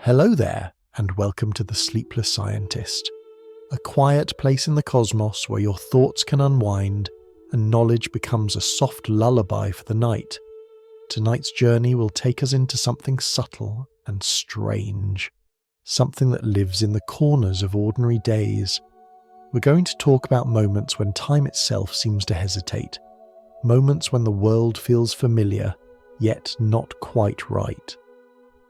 Hello there, and welcome to the Sleepless Scientist, a quiet place in the cosmos where your thoughts can unwind and knowledge becomes a soft lullaby for the night. Tonight's journey will take us into something subtle and strange, something that lives in the corners of ordinary days. We're going to talk about moments when time itself seems to hesitate, moments when the world feels familiar, yet not quite right.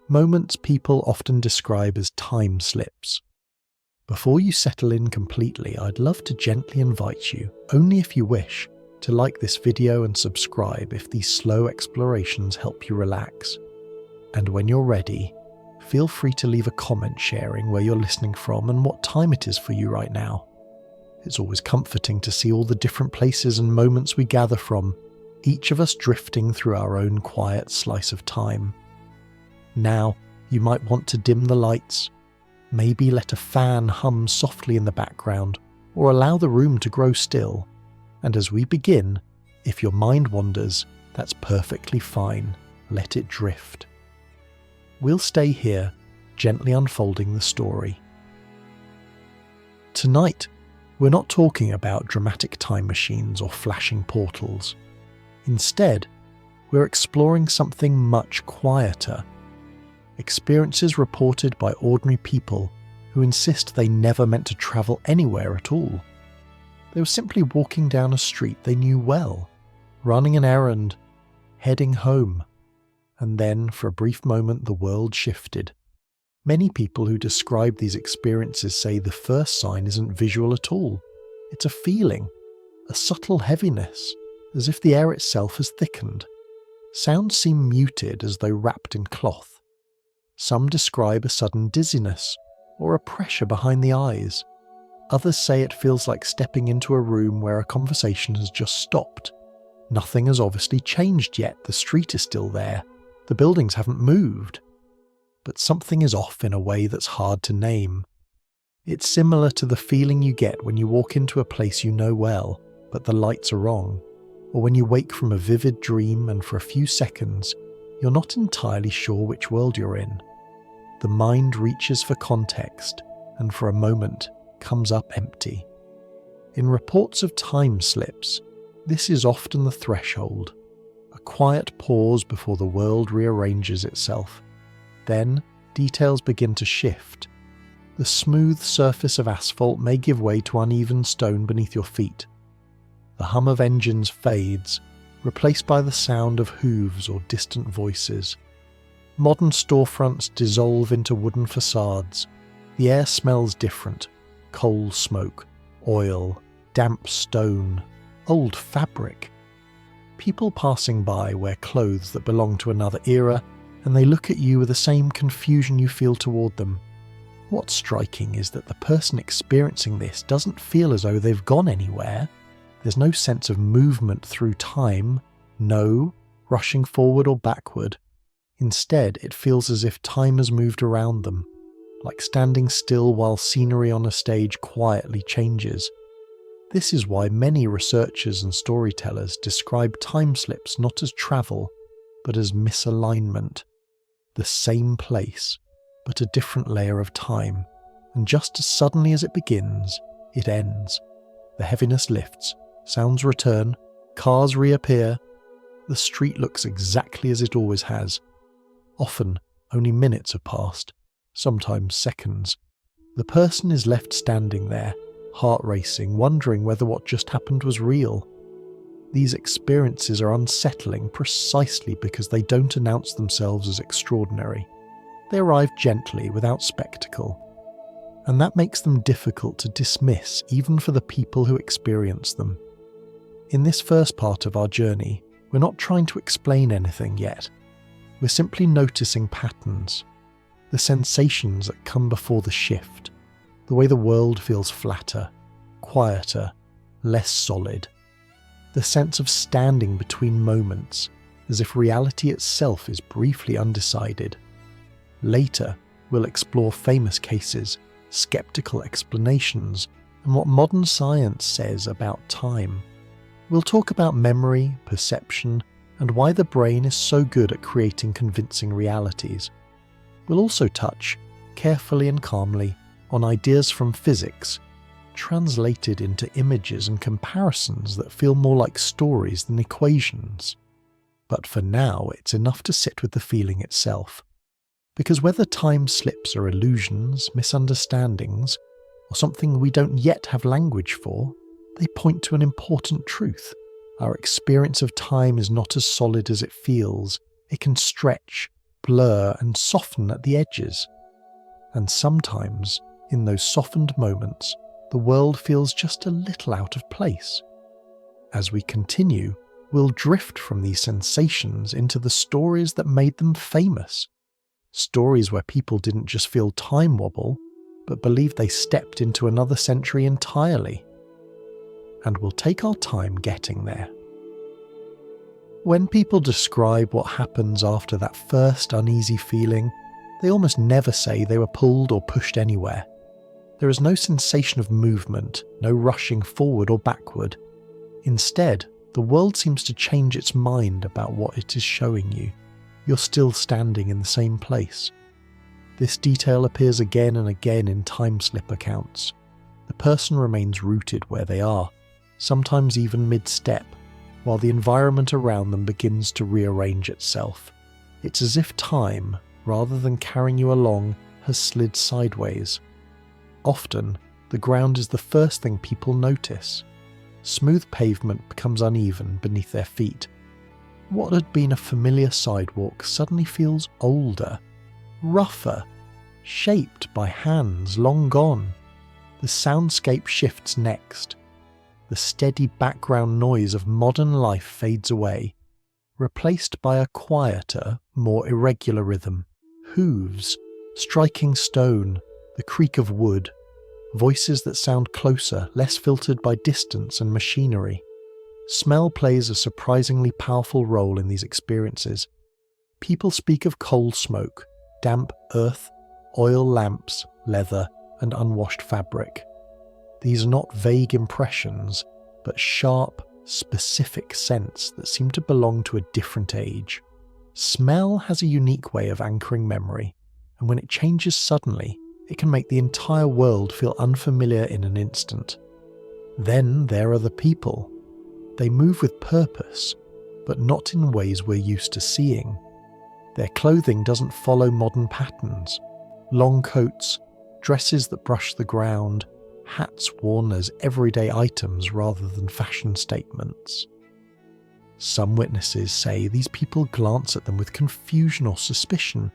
Moments people often describe as time slips. Before you settle in completely, I'd love to gently invite you, only if you wish, to like this video and subscribe if these slow explorations help you relax. And when you're ready, feel free to leave a comment sharing where you're listening from and what time it is for you right now. It's always comforting to see all the different places and moments we gather from, each of us drifting through our own quiet slice of time. Now, you might want to dim the lights, maybe let a fan hum softly in the background, or allow the room to grow still. And as we begin, if your mind wanders, that's perfectly fine. Let it drift. We'll stay here, gently unfolding the story. Tonight, we're not talking about dramatic time machines or flashing portals. Instead, we're exploring something much quieter. Experiences reported by ordinary people who insist they never meant to travel anywhere at all. They were simply walking down a street they knew well, running an errand, heading home. And then, for a brief moment, the world shifted. Many people who describe these experiences say the first sign isn't visual at all. It's a feeling, a subtle heaviness, as if the air itself has thickened. Sounds seem muted as though wrapped in cloth. Some describe a sudden dizziness or a pressure behind the eyes. Others say it feels like stepping into a room where a conversation has just stopped. Nothing has obviously changed yet, the street is still there, the buildings haven't moved. But something is off in a way that's hard to name. It's similar to the feeling you get when you walk into a place you know well, but the lights are wrong, or when you wake from a vivid dream and for a few seconds, you're not entirely sure which world you're in. The mind reaches for context, and for a moment comes up empty. In reports of time slips, this is often the threshold, a quiet pause before the world rearranges itself. Then, details begin to shift. The smooth surface of asphalt may give way to uneven stone beneath your feet. The hum of engines fades, replaced by the sound of hooves or distant voices. Modern storefronts dissolve into wooden facades. The air smells different. Coal smoke, oil, damp stone, old fabric. People passing by wear clothes that belong to another era, and they look at you with the same confusion you feel toward them. What's striking is that the person experiencing this doesn't feel as though they've gone anywhere. There's no sense of movement through time, no rushing forward or backward. Instead, it feels as if time has moved around them, like standing still while scenery on a stage quietly changes. This is why many researchers and storytellers describe time slips not as travel, but as misalignment. The same place, but a different layer of time, and just as suddenly as it begins, it ends. The heaviness lifts. Sounds return, cars reappear. The street looks exactly as it always has. Often, only minutes have passed, sometimes seconds. The person is left standing there, heart racing, wondering whether what just happened was real. These experiences are unsettling precisely because they don't announce themselves as extraordinary. They arrive gently, without spectacle. And that makes them difficult to dismiss even for the people who experience them. In this first part of our journey, we're not trying to explain anything yet. We're simply noticing patterns, the sensations that come before the shift, the way the world feels flatter, quieter, less solid, the sense of standing between moments, as if reality itself is briefly undecided. Later, we'll explore famous cases, skeptical explanations, and what modern science says about time. We'll talk about memory, perception, and why the brain is so good at creating convincing realities. We'll also touch carefully and calmly on ideas from physics, translated into images and comparisons that feel more like stories than equations. But for now, it's enough to sit with the feeling itself. Because whether time slips are illusions, misunderstandings, or something we don't yet have language for, they point to an important truth. Our experience of time is not as solid as it feels. It can stretch, blur, and soften at the edges. And sometimes, in those softened moments, the world feels just a little out of place. As we continue, we'll drift from these sensations into the stories that made them famous. Stories where people didn't just feel time wobble, but believed they stepped into another century entirely. And we'll take our time getting there. When people describe what happens after that first uneasy feeling, they almost never say they were pulled or pushed anywhere. There is no sensation of movement, no rushing forward or backward. Instead, the world seems to change its mind about what it is showing you. You're still standing in the same place. This detail appears again and again in time-slip accounts. The person remains rooted where they are, sometimes even mid-step, while the environment around them begins to rearrange itself. It's as if time, rather than carrying you along, has slid sideways. Often, the ground is the first thing people notice. Smooth pavement becomes uneven beneath their feet. What had been a familiar sidewalk suddenly feels older, rougher, shaped by hands long gone. The soundscape shifts next. The steady background noise of modern life fades away, replaced by a quieter, more irregular rhythm. Hooves, striking stone, the creak of wood, voices that sound closer, less filtered by distance and machinery. Smell plays a surprisingly powerful role in these experiences. People speak of coal smoke, damp earth, oil lamps, leather, and unwashed fabric. These are not vague impressions, but sharp, specific scents that seem to belong to a different age. Smell has a unique way of anchoring memory, and when it changes suddenly, it can make the entire world feel unfamiliar in an instant. Then there are the people. They move with purpose, but not in ways we're used to seeing. Their clothing doesn't follow modern patterns. Long coats, dresses that brush the ground, hats worn as everyday items rather than fashion statements. Some witnesses say these people glance at them with confusion or suspicion,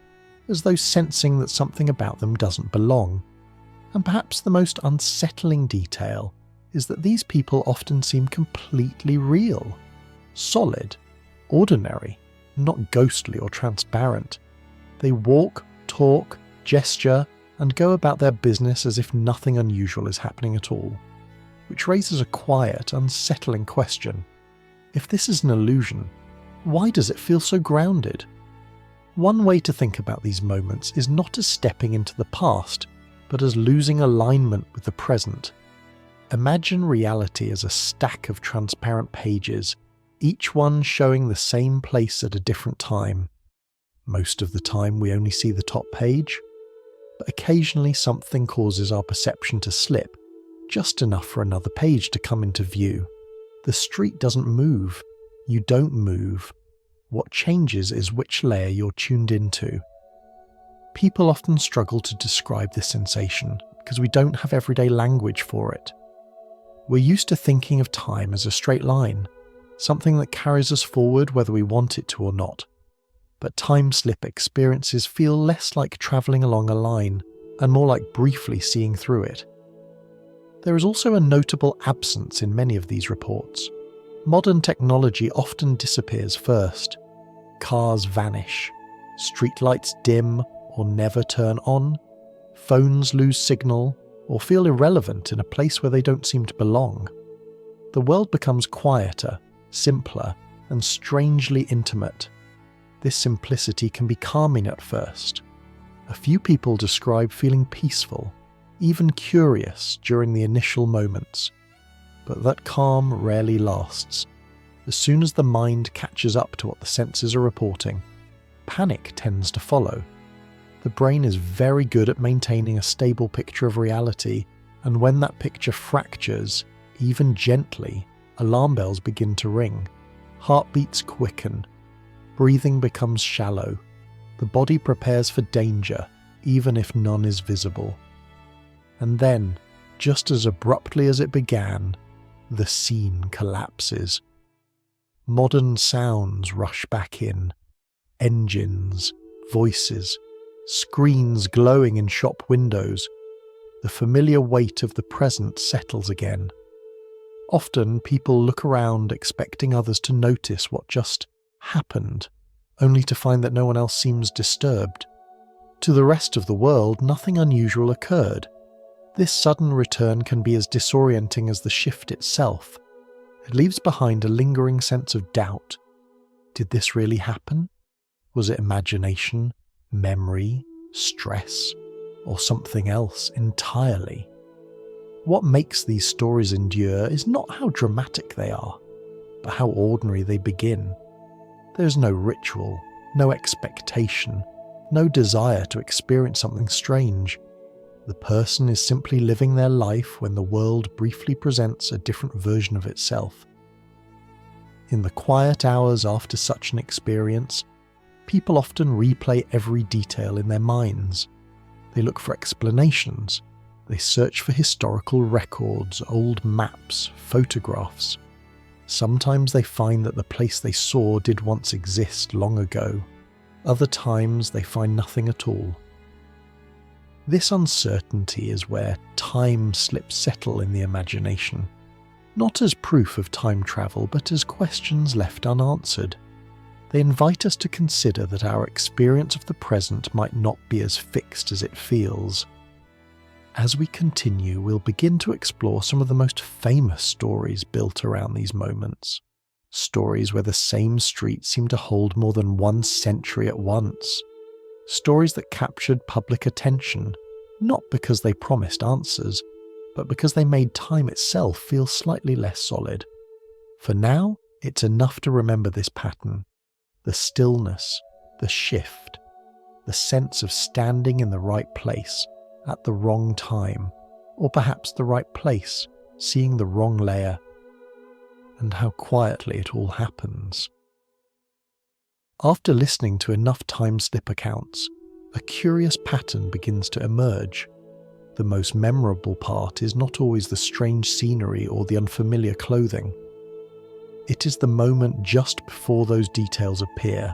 as though sensing that something about them doesn't belong. And perhaps the most unsettling detail is that these people often seem completely real, solid, ordinary, not ghostly or transparent. They walk, talk, gesture, and go about their business as if nothing unusual is happening at all, which raises a quiet, unsettling question. If this is an illusion, why does it feel so grounded? One way to think about these moments is not as stepping into the past, but as losing alignment with the present. Imagine reality as a stack of transparent pages, each one showing the same place at a different time. Most of the time we only see the top page, but occasionally something causes our perception to slip, just enough for another page to come into view. The street doesn't move. You don't move. What changes is which layer you're tuned into. People often struggle to describe this sensation because we don't have everyday language for it. We're used to thinking of time as a straight line, something that carries us forward whether we want it to or not. But time-slip experiences feel less like travelling along a line and more like briefly seeing through it. There is also a notable absence in many of these reports. Modern technology often disappears first. Cars vanish, streetlights dim or never turn on, phones lose signal or feel irrelevant in a place where they don't seem to belong. The world becomes quieter, simpler, and strangely intimate. This simplicity can be calming at first. A few people describe feeling peaceful, even curious during the initial moments. But that calm rarely lasts. As soon as the mind catches up to what the senses are reporting, panic tends to follow. The brain is very good at maintaining a stable picture of reality, and when that picture fractures, even gently, alarm bells begin to ring. Heartbeats quicken. Breathing becomes shallow. The body prepares for danger, even if none is visible. And then, just as abruptly as it began, the scene collapses. Modern sounds rush back in. Engines, voices, screens glowing in shop windows. The familiar weight of the present settles again. Often people look around expecting others to notice what just happened, only to find that no one else seems disturbed. To the rest of the world, nothing unusual occurred. This sudden return can be as disorienting as the shift itself. It leaves behind a lingering sense of doubt. Did this really happen? Was it imagination, memory, stress, or something else entirely? What makes these stories endure is not how dramatic they are, but how ordinary they begin. There's no ritual, no expectation, no desire to experience something strange. The person is simply living their life when the world briefly presents a different version of itself. In the quiet hours after such an experience, people often replay every detail in their minds. They look for explanations. They search for historical records, old maps, photographs. Sometimes they find that the place they saw did once exist long ago. Other times they find nothing at all. This uncertainty is where time slips settle in the imagination, not as proof of time travel, but as questions left unanswered. They invite us to consider that our experience of the present might not be as fixed as it feels. As we continue, we'll begin to explore some of the most famous stories built around these moments. Stories where the same street seemed to hold more than one century at once. Stories that captured public attention, not because they promised answers, but because they made time itself feel slightly less solid. For now, it's enough to remember this pattern. The stillness, the shift, the sense of standing in the right place, at the wrong time, or perhaps the right place, seeing the wrong layer, and how quietly it all happens. After listening to enough time-slip accounts, a curious pattern begins to emerge. The most memorable part is not always the strange scenery or the unfamiliar clothing. It is the moment just before those details appear,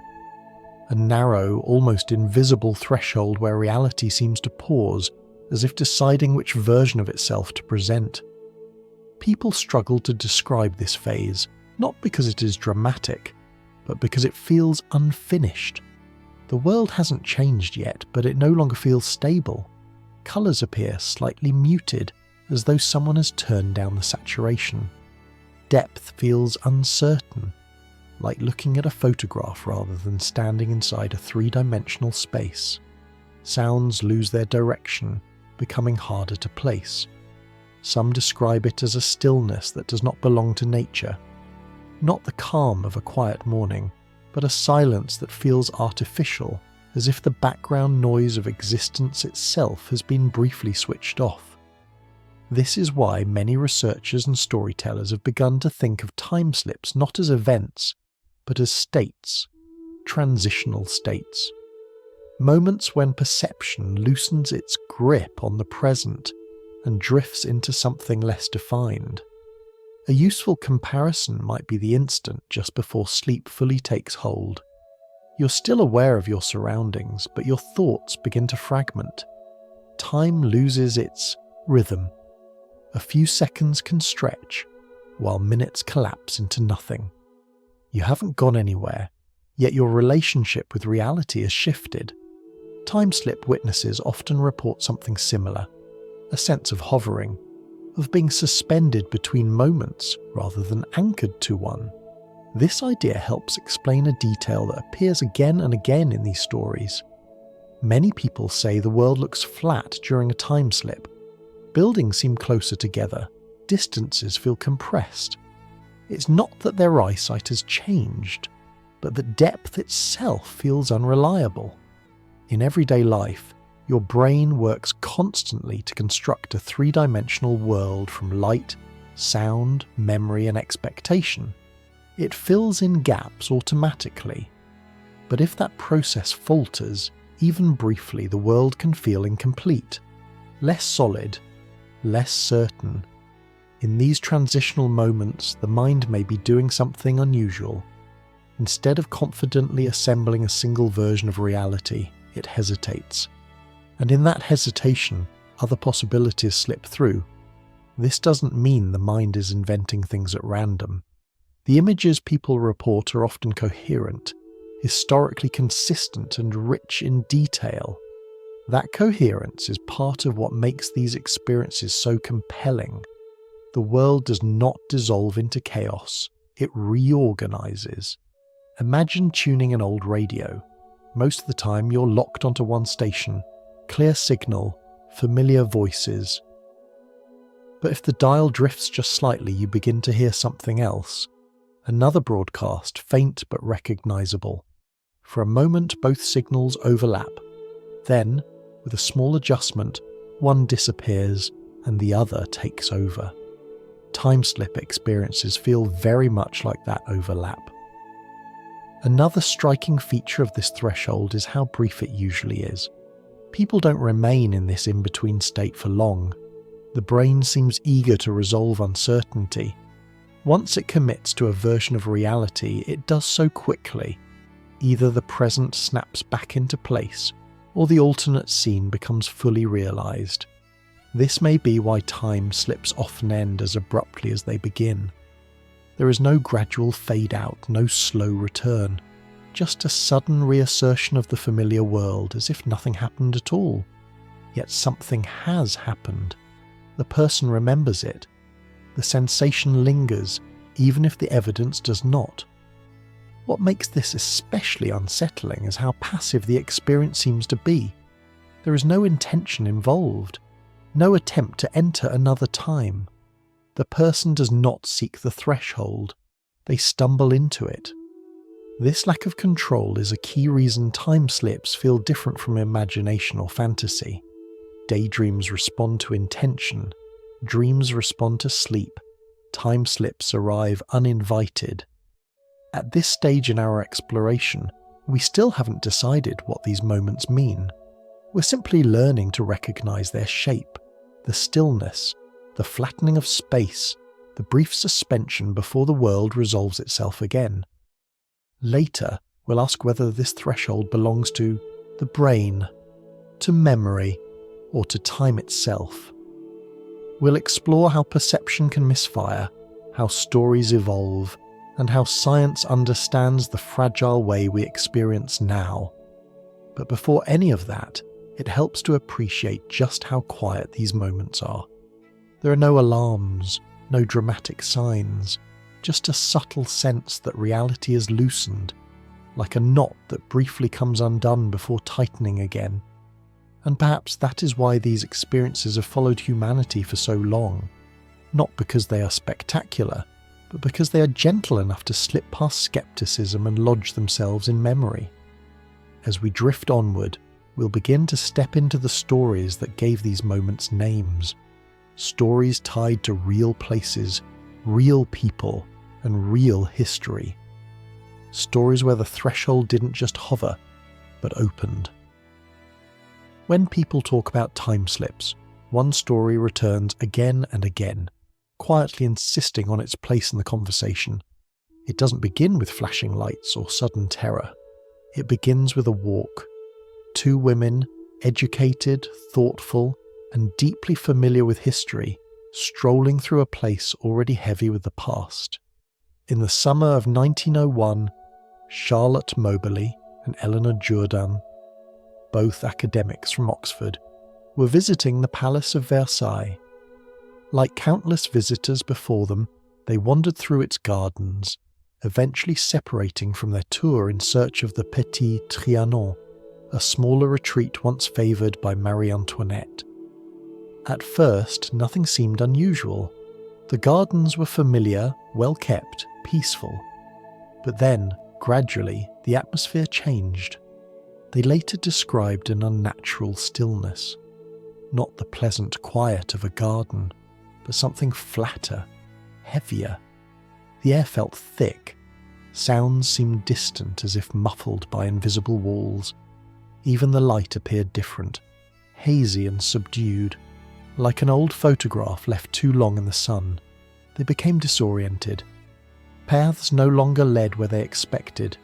a narrow, almost invisible threshold where reality seems to pause, as if deciding which version of itself to present. People struggle to describe this phase, not because it is dramatic, but because it feels unfinished. The world hasn't changed yet, but it no longer feels stable. Colours appear slightly muted, as though someone has turned down the saturation. Depth feels uncertain, like looking at a photograph rather than standing inside a three-dimensional space. Sounds lose their direction, becoming harder to place. Some describe it as a stillness that does not belong to nature. Not the calm of a quiet morning, but a silence that feels artificial, as if the background noise of existence itself has been briefly switched off. This is why many researchers and storytellers have begun to think of time slips not as events, but as states, transitional states. Moments when perception loosens its grip on the present and drifts into something less defined. A useful comparison might be the instant just before sleep fully takes hold. You're still aware of your surroundings, but your thoughts begin to fragment. Time loses its rhythm. A few seconds can stretch, while minutes collapse into nothing. You haven't gone anywhere, yet your relationship with reality has shifted. Time-slip witnesses often report something similar, a sense of hovering, of being suspended between moments rather than anchored to one. This idea helps explain a detail that appears again and again in these stories. Many people say the world looks flat during a time slip. Buildings seem closer together, distances feel compressed. It's not that their eyesight has changed, but that depth itself feels unreliable. In everyday life, your brain works constantly to construct a three-dimensional world from light, sound, memory, and expectation. It fills in gaps automatically. But if that process falters, even briefly, the world can feel incomplete, less solid, less certain. In these transitional moments, the mind may be doing something unusual. Instead of confidently assembling a single version of reality, it hesitates. And in that hesitation, other possibilities slip through. This doesn't mean the mind is inventing things at random. The images people report are often coherent, historically consistent and rich in detail. That coherence is part of what makes these experiences so compelling. The world does not dissolve into chaos, it reorganizes. Imagine tuning an old radio. Most of the time you're locked onto one station, clear signal, familiar voices. But if the dial drifts just slightly, you begin to hear something else. Another broadcast, faint but recognizable. For a moment, both signals overlap. Then, with a small adjustment, one disappears and the other takes over. Time-slip experiences feel very much like that overlap. Another striking feature of this threshold is how brief it usually is. People don't remain in this in-between state for long. The brain seems eager to resolve uncertainty. Once it commits to a version of reality, it does so quickly. Either the present snaps back into place, or the alternate scene becomes fully realized. This may be why time slips often end as abruptly as they begin. There is no gradual fade out, no slow return, just a sudden reassertion of the familiar world as if nothing happened at all. Yet something has happened. The person remembers it. The sensation lingers, even if the evidence does not. What makes this especially unsettling is how passive the experience seems to be. There is no intention involved, no attempt to enter another time. The person does not seek the threshold, they stumble into it. This lack of control is a key reason time slips feel different from imagination or fantasy. Daydreams respond to intention, dreams respond to sleep, time slips arrive uninvited. At this stage in our exploration, we still haven't decided what these moments mean. We're simply learning to recognize their shape, the stillness, the flattening of space, the brief suspension before the world resolves itself again. Later, we'll ask whether this threshold belongs to the brain, to memory, or to time itself. We'll explore how perception can misfire, how stories evolve, and how science understands the fragile way we experience now. But before any of that, it helps to appreciate just how quiet these moments are. There are no alarms, no dramatic signs, just a subtle sense that reality is loosened, like a knot that briefly comes undone before tightening again. And perhaps that is why these experiences have followed humanity for so long, not because they are spectacular, but because they are gentle enough to slip past skepticism and lodge themselves in memory. As we drift onward, we'll begin to step into the stories that gave these moments names. Stories tied to real places, real people, and real history. Stories where the threshold didn't just hover, but opened. When people talk about time slips, one story returns again and again, quietly insisting on its place in the conversation. It doesn't begin with flashing lights or sudden terror. It begins with a walk. Two women, educated, thoughtful, and deeply familiar with history, strolling through a place already heavy with the past. In the summer of 1901, Charlotte Moberly and Eleanor Jourdan, both academics from Oxford, were visiting the Palace of Versailles. Like countless visitors before them, they wandered through its gardens, eventually separating from their tour in search of the Petit Trianon, a smaller retreat once favoured by Marie Antoinette. At first, nothing seemed unusual. The gardens were familiar, well-kept, peaceful. But then, gradually, the atmosphere changed. They later described an unnatural stillness, not the pleasant quiet of a garden, but something flatter, heavier. The air felt thick. Sounds seemed distant, as if muffled by invisible walls. Even the light appeared different, hazy and subdued. Like an old photograph left too long in the sun, they became disoriented. Paths no longer led where they expected.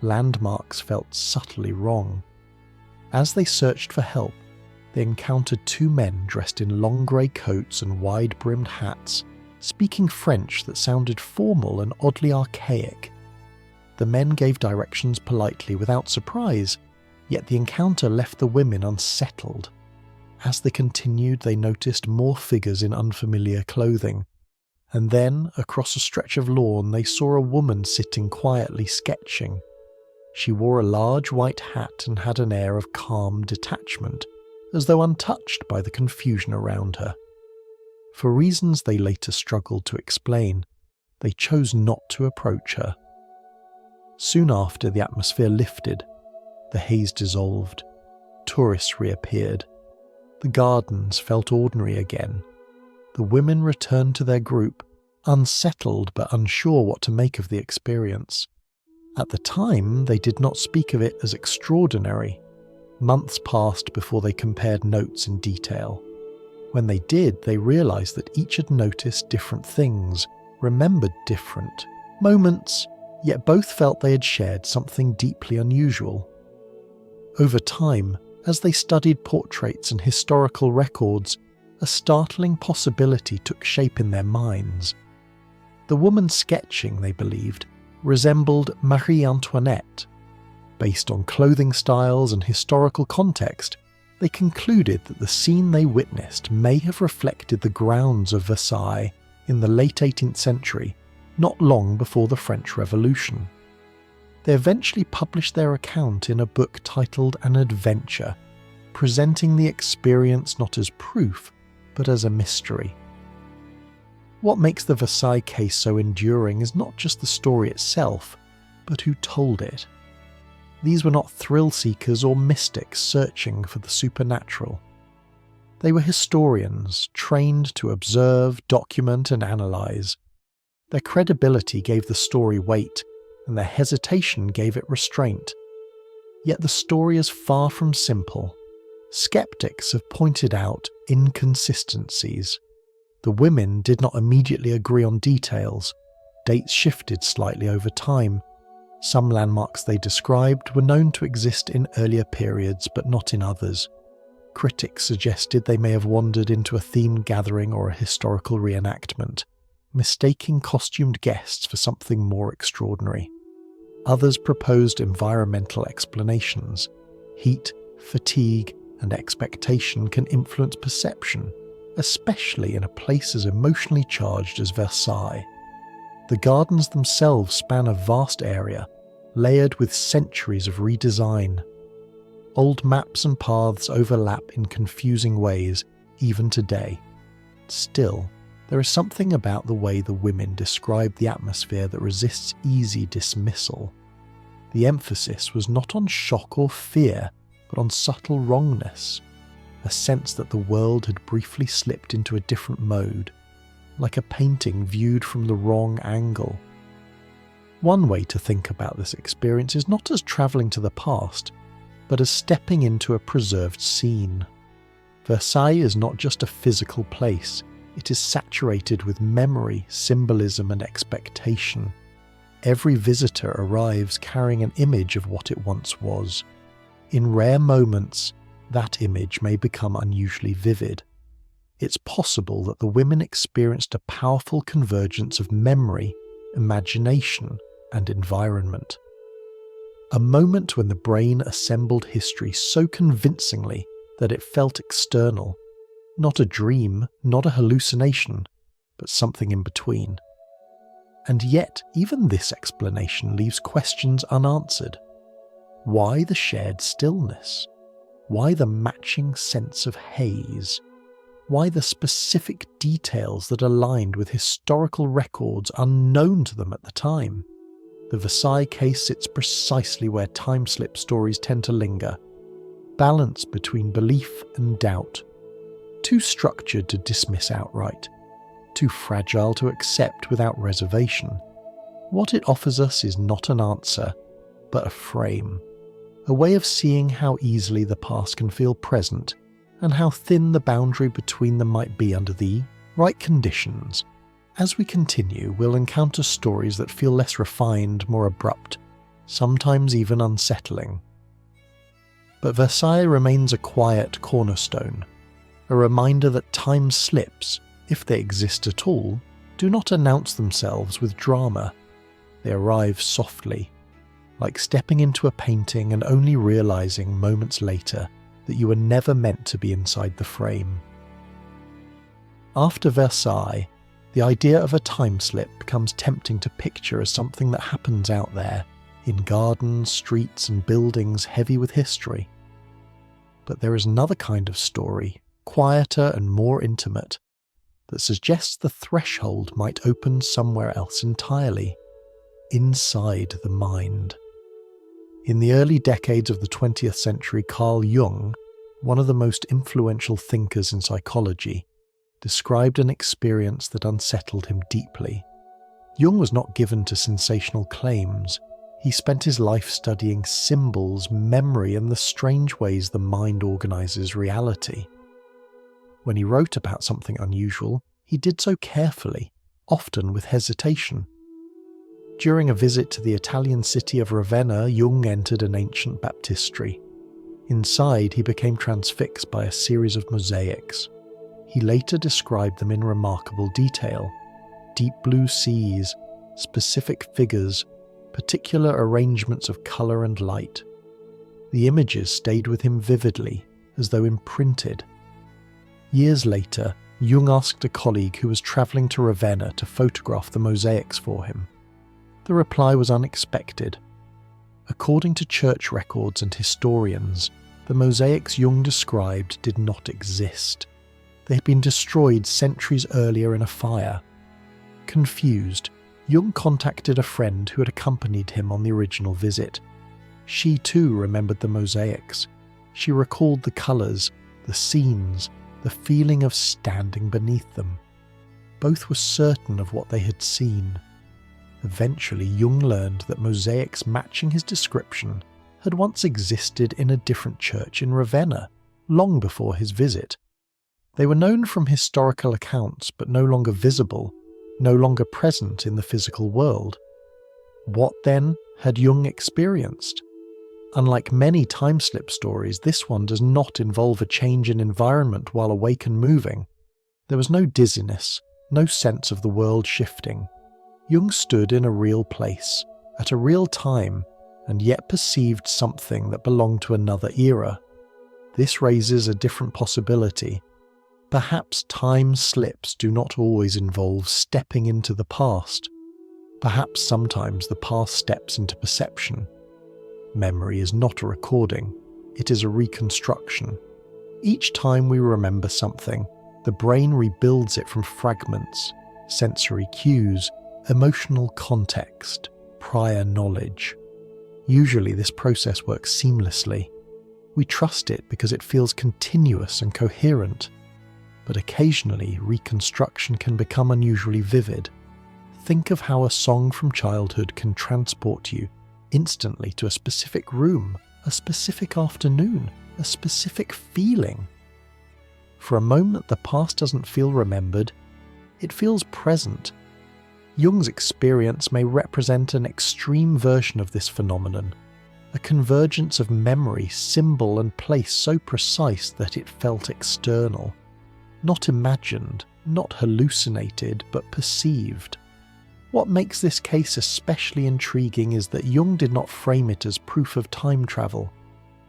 Landmarks felt subtly wrong. As they searched for help, they encountered two men dressed in long grey coats and wide-brimmed hats, speaking French that sounded formal and oddly archaic. The men gave directions politely without surprise, yet the encounter left the women unsettled. As they continued, they noticed more figures in unfamiliar clothing, and then, across a stretch of lawn, they saw a woman sitting quietly sketching. She wore a large white hat and had an air of calm detachment, as though untouched by the confusion around her. For reasons they later struggled to explain, they chose not to approach her. Soon after, the atmosphere lifted, the haze dissolved, tourists reappeared. The gardens felt ordinary again. The women returned to their group, unsettled but unsure what to make of the experience. At the time, they did not speak of it as extraordinary. Months passed before they compared notes in detail. When they did, they realized that each had noticed different things, remembered different moments, yet both felt they had shared something deeply unusual. Over time, as they studied portraits and historical records, a startling possibility took shape in their minds. The woman sketching, they believed, resembled Marie Antoinette. Based on clothing styles and historical context, they concluded that the scene they witnessed may have reflected the grounds of Versailles in the late 18th century, not long before the French Revolution. They eventually published their account in a book titled An Adventure, presenting the experience not as proof, but as a mystery. What makes the Versailles case so enduring is not just the story itself, but who told it. These were not thrill-seekers or mystics searching for the supernatural. They were historians, trained to observe, document, and analyse. Their credibility gave the story weight, and their hesitation gave it restraint. Yet the story is far from simple. Skeptics have pointed out inconsistencies. The women did not immediately agree on details. Dates shifted slightly over time. Some landmarks they described were known to exist in earlier periods, but not in others. Critics suggested they may have wandered into a themed gathering or a historical reenactment, mistaking costumed guests for something more extraordinary. Others proposed environmental explanations. Heat, fatigue, and expectation can influence perception, especially in a place as emotionally charged as Versailles. The gardens themselves span a vast area, layered with centuries of redesign. Old maps and paths overlap in confusing ways, even today. Still, there is something about the way the women describe the atmosphere that resists easy dismissal. The emphasis was not on shock or fear, but on subtle wrongness, a sense that the world had briefly slipped into a different mode, like a painting viewed from the wrong angle. One way to think about this experience is not as travelling to the past, but as stepping into a preserved scene. Versailles is not just a physical place, it is saturated with memory, symbolism, and expectation. Every visitor arrives carrying an image of what it once was. In rare moments, that image may become unusually vivid. It's possible that the women experienced a powerful convergence of memory, imagination, and environment. A moment when the brain assembled history so convincingly that it felt external, not a dream, not a hallucination, but something in between. And yet, even this explanation leaves questions unanswered. Why the shared stillness? Why the matching sense of haze? Why the specific details that aligned with historical records unknown to them at the time? The Versailles case sits precisely where time-slip stories tend to linger, balanced between belief and doubt, too structured to dismiss outright, too fragile to accept without reservation. What it offers us is not an answer, but a frame, a way of seeing how easily the past can feel present and how thin the boundary between them might be under the right conditions. As we continue, we'll encounter stories that feel less refined, more abrupt, sometimes even unsettling. But Versailles remains a quiet cornerstone, a reminder that time slips, if they exist at all, do not announce themselves with drama. They arrive softly, like stepping into a painting and only realizing moments later that you were never meant to be inside the frame. After Versailles, the idea of a time slip becomes tempting to picture as something that happens out there, in gardens, streets, and buildings heavy with history. But there is another kind of story, quieter and more intimate, that suggests the threshold might open somewhere else entirely, inside the mind. In the early decades of the 20th century, Carl Jung, one of the most influential thinkers in psychology, described an experience that unsettled him deeply. Jung was not given to sensational claims. He spent his life studying symbols, memory, and the strange ways the mind organizes reality. When he wrote about something unusual, he did so carefully, often with hesitation. During a visit to the Italian city of Ravenna, Jung entered an ancient baptistery. Inside, he became transfixed by a series of mosaics. He later described them in remarkable detail: deep blue seas, specific figures, particular arrangements of colour and light. The images stayed with him vividly, as though imprinted. Years later, Jung asked a colleague who was travelling to Ravenna to photograph the mosaics for him. The reply was unexpected. According to church records and historians, the mosaics Jung described did not exist. They had been destroyed centuries earlier in a fire. Confused, Jung contacted a friend who had accompanied him on the original visit. She too remembered the mosaics. She recalled the colours, the scenes, the feeling of standing beneath them. Both were certain of what they had seen. Eventually, Jung learned that mosaics matching his description had once existed in a different church in Ravenna, long before his visit. They were known from historical accounts, but no longer visible, no longer present in the physical world. What, then, had Jung experienced? Unlike many time-slip stories, this one does not involve a change in environment while awake and moving. There was no dizziness, no sense of the world shifting. Jung stood in a real place, at a real time, and yet perceived something that belonged to another era. This raises a different possibility. Perhaps time slips do not always involve stepping into the past. Perhaps sometimes the past steps into perception. Memory is not a recording, it is a reconstruction. Each time we remember something, the brain rebuilds it from fragments, sensory cues, emotional context, prior knowledge. Usually this process works seamlessly. We trust it because it feels continuous and coherent. But occasionally, reconstruction can become unusually vivid. Think of how a song from childhood can transport you instantly to a specific room, a specific afternoon, a specific feeling. For a moment, the past doesn't feel remembered, it feels present. Jung's experience may represent an extreme version of this phenomenon, a convergence of memory, symbol, and place so precise that it felt external. Not imagined, not hallucinated, but perceived. What makes this case especially intriguing is that Jung did not frame it as proof of time travel.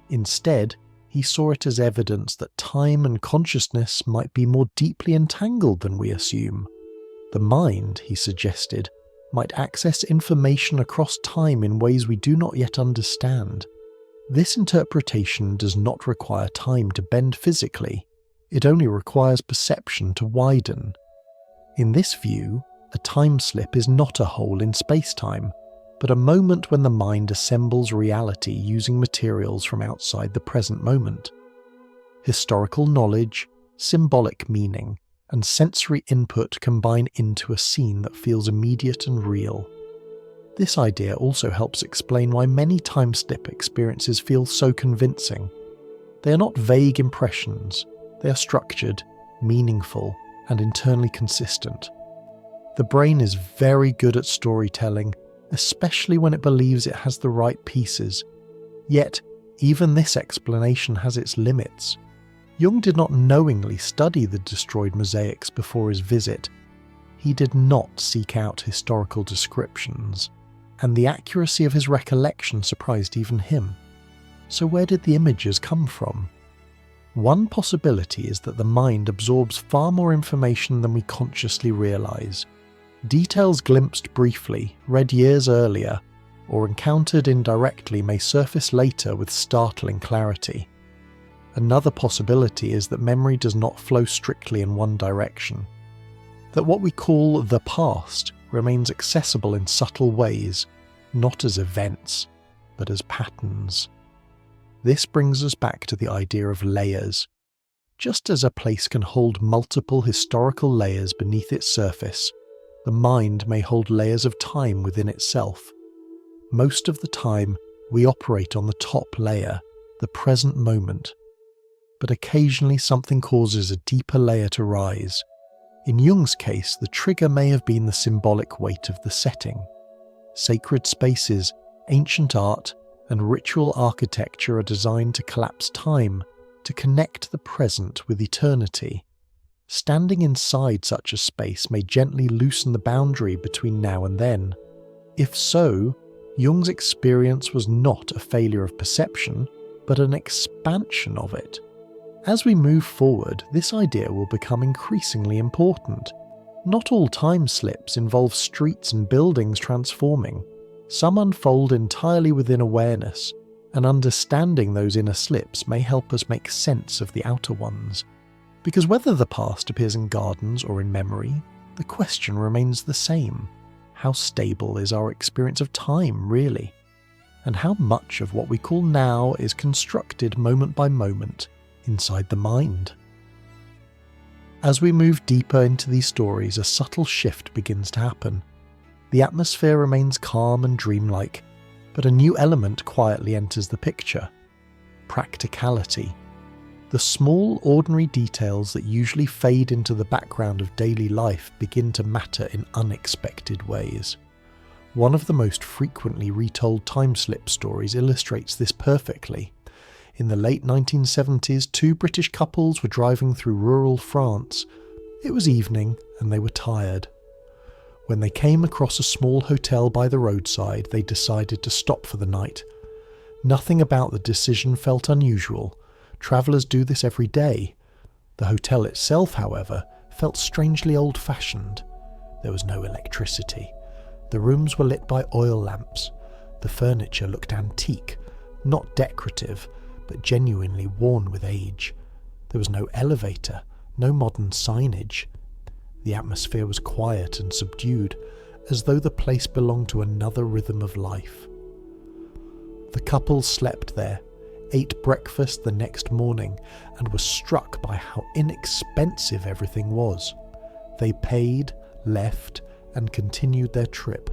Instead, he saw it as evidence that time and consciousness might be more deeply entangled than we assume. The mind, he suggested, might access information across time in ways we do not yet understand. This interpretation does not require time to bend physically. It only requires perception to widen. In this view, a time slip is not a hole in space-time. but a moment when the mind assembles reality using materials from outside the present moment. Historical knowledge, symbolic meaning, and sensory input combine into a scene that feels immediate and real. This idea also helps explain why many time-slip experiences feel so convincing. They are not vague impressions, they are structured, meaningful, and internally consistent. The brain is very good at storytelling, especially when it believes it has the right pieces. Yet, even this explanation has its limits. Jung did not knowingly study the destroyed mosaics before his visit. He did not seek out historical descriptions, and the accuracy of his recollection surprised even him. So where did the images come from? One possibility is that the mind absorbs far more information than we consciously realise. Details glimpsed briefly, read years earlier, or encountered indirectly may surface later with startling clarity. Another possibility is that memory does not flow strictly in one direction. That what we call the past remains accessible in subtle ways, not as events, but as patterns. This brings us back to the idea of layers. Just as a place can hold multiple historical layers beneath its surface, the mind may hold layers of time within itself. Most of the time, we operate on the top layer, the present moment. But occasionally something causes a deeper layer to rise. In Jung's case, the trigger may have been the symbolic weight of the setting. Sacred spaces, ancient art, and ritual architecture are designed to collapse time, to connect the present with eternity. Standing inside such a space may gently loosen the boundary between now and then. If so, Jung's experience was not a failure of perception, but an expansion of it. As we move forward, this idea will become increasingly important. Not all time slips involve streets and buildings transforming. Some unfold entirely within awareness, and understanding those inner slips may help us make sense of the outer ones. Because whether the past appears in gardens or in memory, the question remains the same. How stable is our experience of time, really? And how much of what we call now is constructed moment by moment inside the mind? As we move deeper into these stories, a subtle shift begins to happen. The atmosphere remains calm and dreamlike, but a new element quietly enters the picture: practicality. The small, ordinary details that usually fade into the background of daily life begin to matter in unexpected ways. One of the most frequently retold time-slip stories illustrates this perfectly. In the late 1970s, two British couples were driving through rural France. It was evening, and they were tired. When they came across a small hotel by the roadside, they decided to stop for the night. Nothing about the decision felt unusual. Travellers do this every day. The hotel itself, however, felt strangely old-fashioned. There was no electricity. The rooms were lit by oil lamps. The furniture looked antique, not decorative, but genuinely worn with age. There was no elevator, no modern signage. The atmosphere was quiet and subdued, as though the place belonged to another rhythm of life. The couple slept there, ate breakfast the next morning, and were struck by how inexpensive everything was. They paid, left, and continued their trip.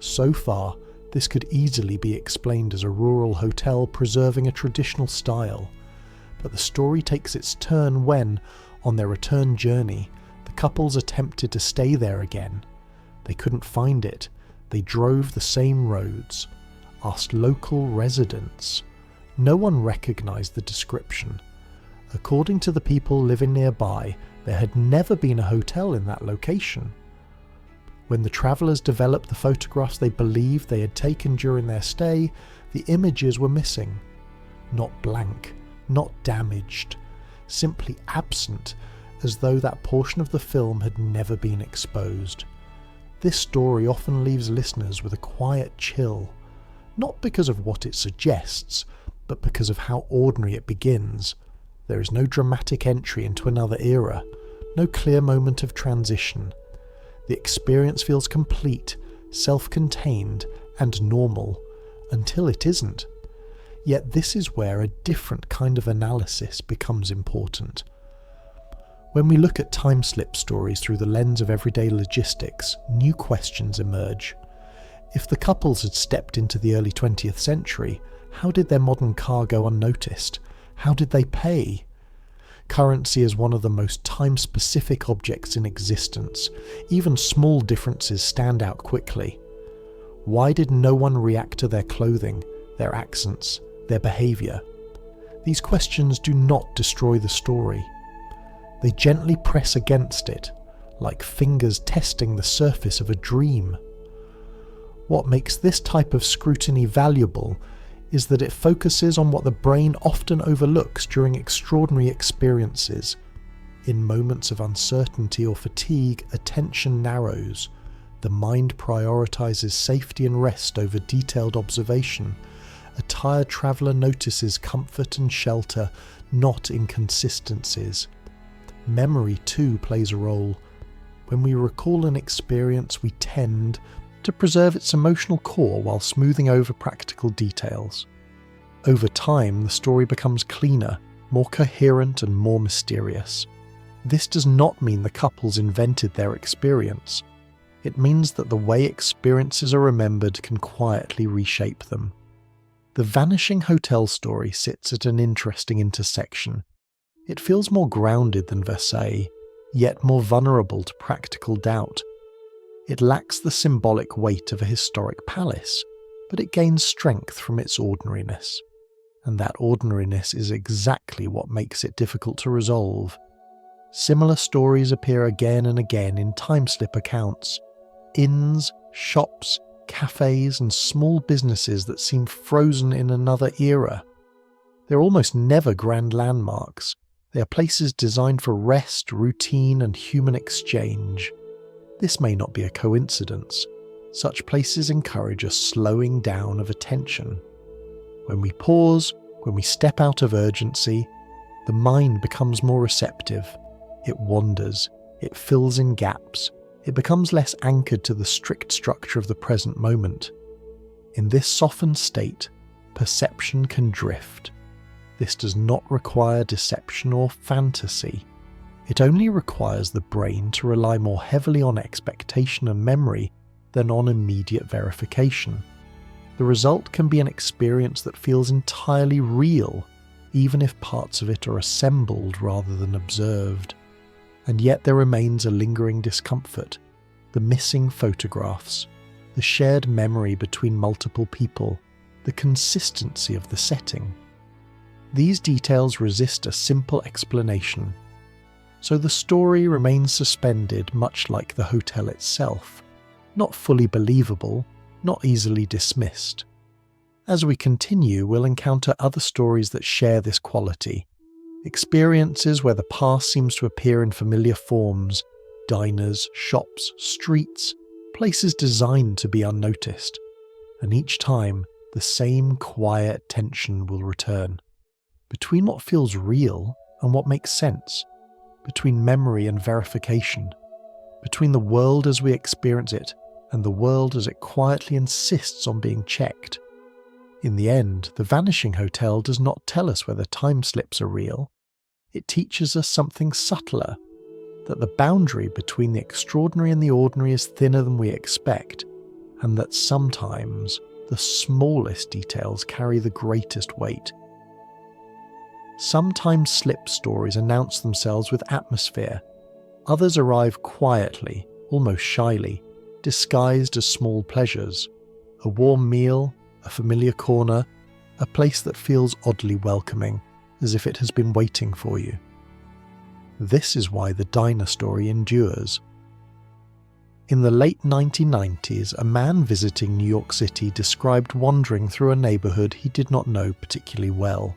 So far, this could easily be explained as a rural hotel preserving a traditional style, but the story takes its turn when, on their return journey, the couples attempted to stay there again. They couldn't find it. They drove the same roads, asked local residents. No one recognised the description. According to the people living nearby, there had never been a hotel in that location. When the travellers developed the photographs they believed they had taken during their stay, the images were missing. Not blank, not damaged, simply absent, as though that portion of the film had never been exposed. This story often leaves listeners with a quiet chill, not because of what it suggests, but because of how ordinary it begins. There is no dramatic entry into another era, no clear moment of transition. The experience feels complete, self-contained, and normal until it isn't. Yet this is where a different kind of analysis becomes important. When we look at time slip stories through the lens of everyday logistics, new questions emerge. If the couples had stepped into the early 20th century, how did their modern car go unnoticed? How did they pay? Currency is one of the most time-specific objects in existence. Even small differences stand out quickly. Why did no one react to their clothing, their accents, their behaviour? These questions do not destroy the story. They gently press against it, like fingers testing the surface of a dream. What makes this type of scrutiny valuable is that it focuses on what the brain often overlooks during extraordinary experiences. In moments of uncertainty or fatigue, attention narrows. The mind prioritizes safety and rest over detailed observation. A tired traveller notices comfort and shelter, not inconsistencies. Memory too plays a role. When we recall an experience, we tend to preserve its emotional core while smoothing over practical details. Over time, the story becomes cleaner, more coherent and more mysterious. This does not mean the couples invented their experience. It means that the way experiences are remembered can quietly reshape them. The Vanishing Hotel story sits at an interesting intersection. It feels more grounded than Versailles, yet more vulnerable to practical doubt. It lacks the symbolic weight of a historic palace, but it gains strength from its ordinariness. And that ordinariness is exactly what makes it difficult to resolve. Similar stories appear again and again in time-slip accounts. Inns, shops, cafes, and small businesses that seem frozen in another era. They're almost never grand landmarks. They are places designed for rest, routine, and human exchange. This may not be a coincidence. Such places encourage a slowing down of attention. When we pause, when we step out of urgency, the mind becomes more receptive. It wanders, it fills in gaps, it becomes less anchored to the strict structure of the present moment. In this softened state, perception can drift. This does not require deception or fantasy. It only requires the brain to rely more heavily on expectation and memory than on immediate verification. The result can be an experience that feels entirely real, even if parts of it are assembled rather than observed. And yet there remains a lingering discomfort, the missing photographs, the shared memory between multiple people, the consistency of the setting. These details resist a simple explanation. So the story remains suspended, much like the hotel itself, not fully believable, not easily dismissed. As we continue, we'll encounter other stories that share this quality. Experiences where the past seems to appear in familiar forms, diners, shops, streets, places designed to be unnoticed. And each time, the same quiet tension will return. Between what feels real and what makes sense. Between memory and verification, between the world as we experience it and the world as it quietly insists on being checked. In the end, the Vanishing Hotel does not tell us whether time slips are real. It teaches us something subtler, that the boundary between the extraordinary and the ordinary is thinner than we expect, and that sometimes the smallest details carry the greatest weight. Some time slip stories announce themselves with atmosphere. Others arrive quietly, almost shyly, disguised as small pleasures. A warm meal, a familiar corner, a place that feels oddly welcoming, as if it has been waiting for you. This is why the diner story endures. In the late 1990s, a man visiting New York City described wandering through a neighborhood he did not know particularly well.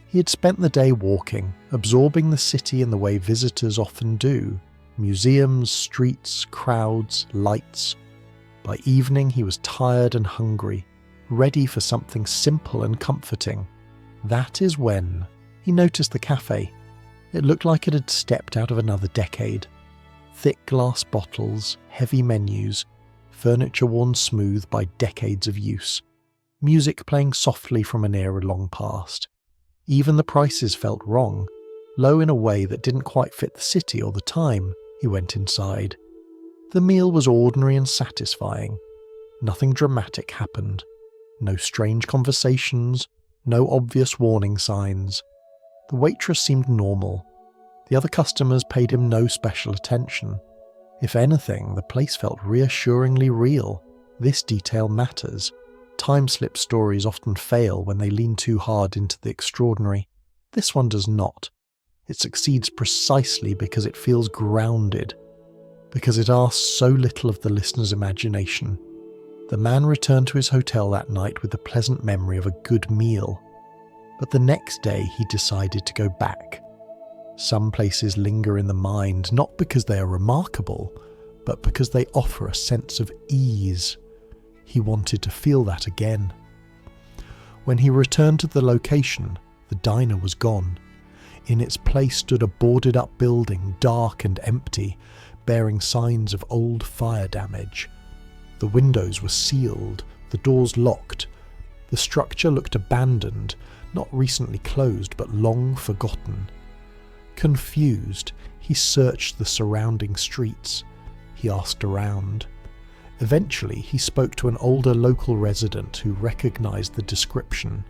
He had spent the day walking, absorbing the city in the way visitors often do. Museums, streets, crowds, lights. By evening he was tired and hungry, ready for something simple and comforting. That is when he noticed the cafe. It looked like it had stepped out of another decade. Thick glass bottles, heavy menus, furniture worn smooth by decades of use, music playing softly from an era long past. Even the prices felt wrong, low in a way that didn't quite fit the city or the time. He went inside. The meal was ordinary and satisfying. Nothing dramatic happened. No strange conversations, no obvious warning signs. The waitress seemed normal. The other customers paid him no special attention. If anything, the place felt reassuringly real. This detail matters. Time-slip stories often fail when they lean too hard into the extraordinary. This one does not. It succeeds precisely because it feels grounded, because it asks so little of the listener's imagination. The man returned to his hotel that night with the pleasant memory of a good meal. But the next day he decided to go back. Some places linger in the mind not because they are remarkable, but because they offer a sense of ease. He wanted to feel that again. When he returned to the location, the diner was gone. In its place stood a boarded-up building, dark and empty, bearing signs of old fire damage. The windows were sealed, the doors locked. The structure looked abandoned, not recently closed, but long forgotten. Confused, he searched the surrounding streets. He asked around. Eventually, he spoke to an older local resident who recognized the description.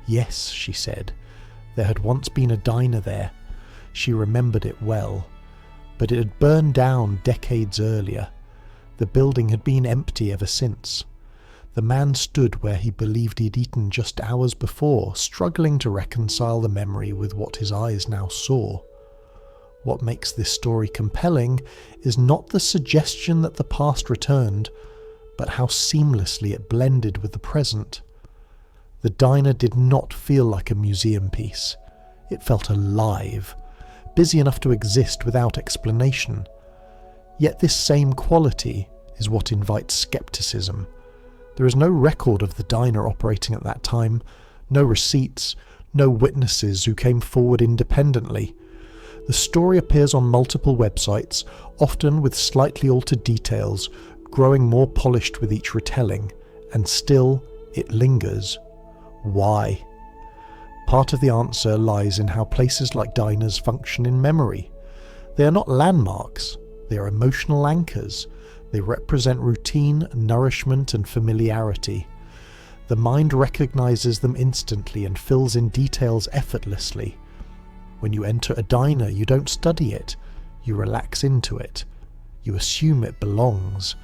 Yes, she said, there had once been a diner there. She remembered it well. But it had burned down decades earlier. The building had been empty ever since. The man stood where he believed he'd eaten just hours before, struggling to reconcile the memory with what his eyes now saw. What makes this story compelling is not the suggestion that the past returned, but how seamlessly it blended with the present. The diner did not feel like a museum piece. It felt alive, busy enough to exist without explanation. Yet this same quality is what invites skepticism. There is no record of the diner operating at that time, no receipts, no witnesses who came forward independently. The story appears on multiple websites, often with slightly altered details, growing more polished with each retelling, and still it lingers. Why? Part of the answer lies in how places like diners function in memory. They are not landmarks, they are emotional anchors. They represent routine, nourishment, and familiarity. The mind recognizes them instantly and fills in details effortlessly. When you enter a diner, you don't study it, you relax into it. You assume it belongs.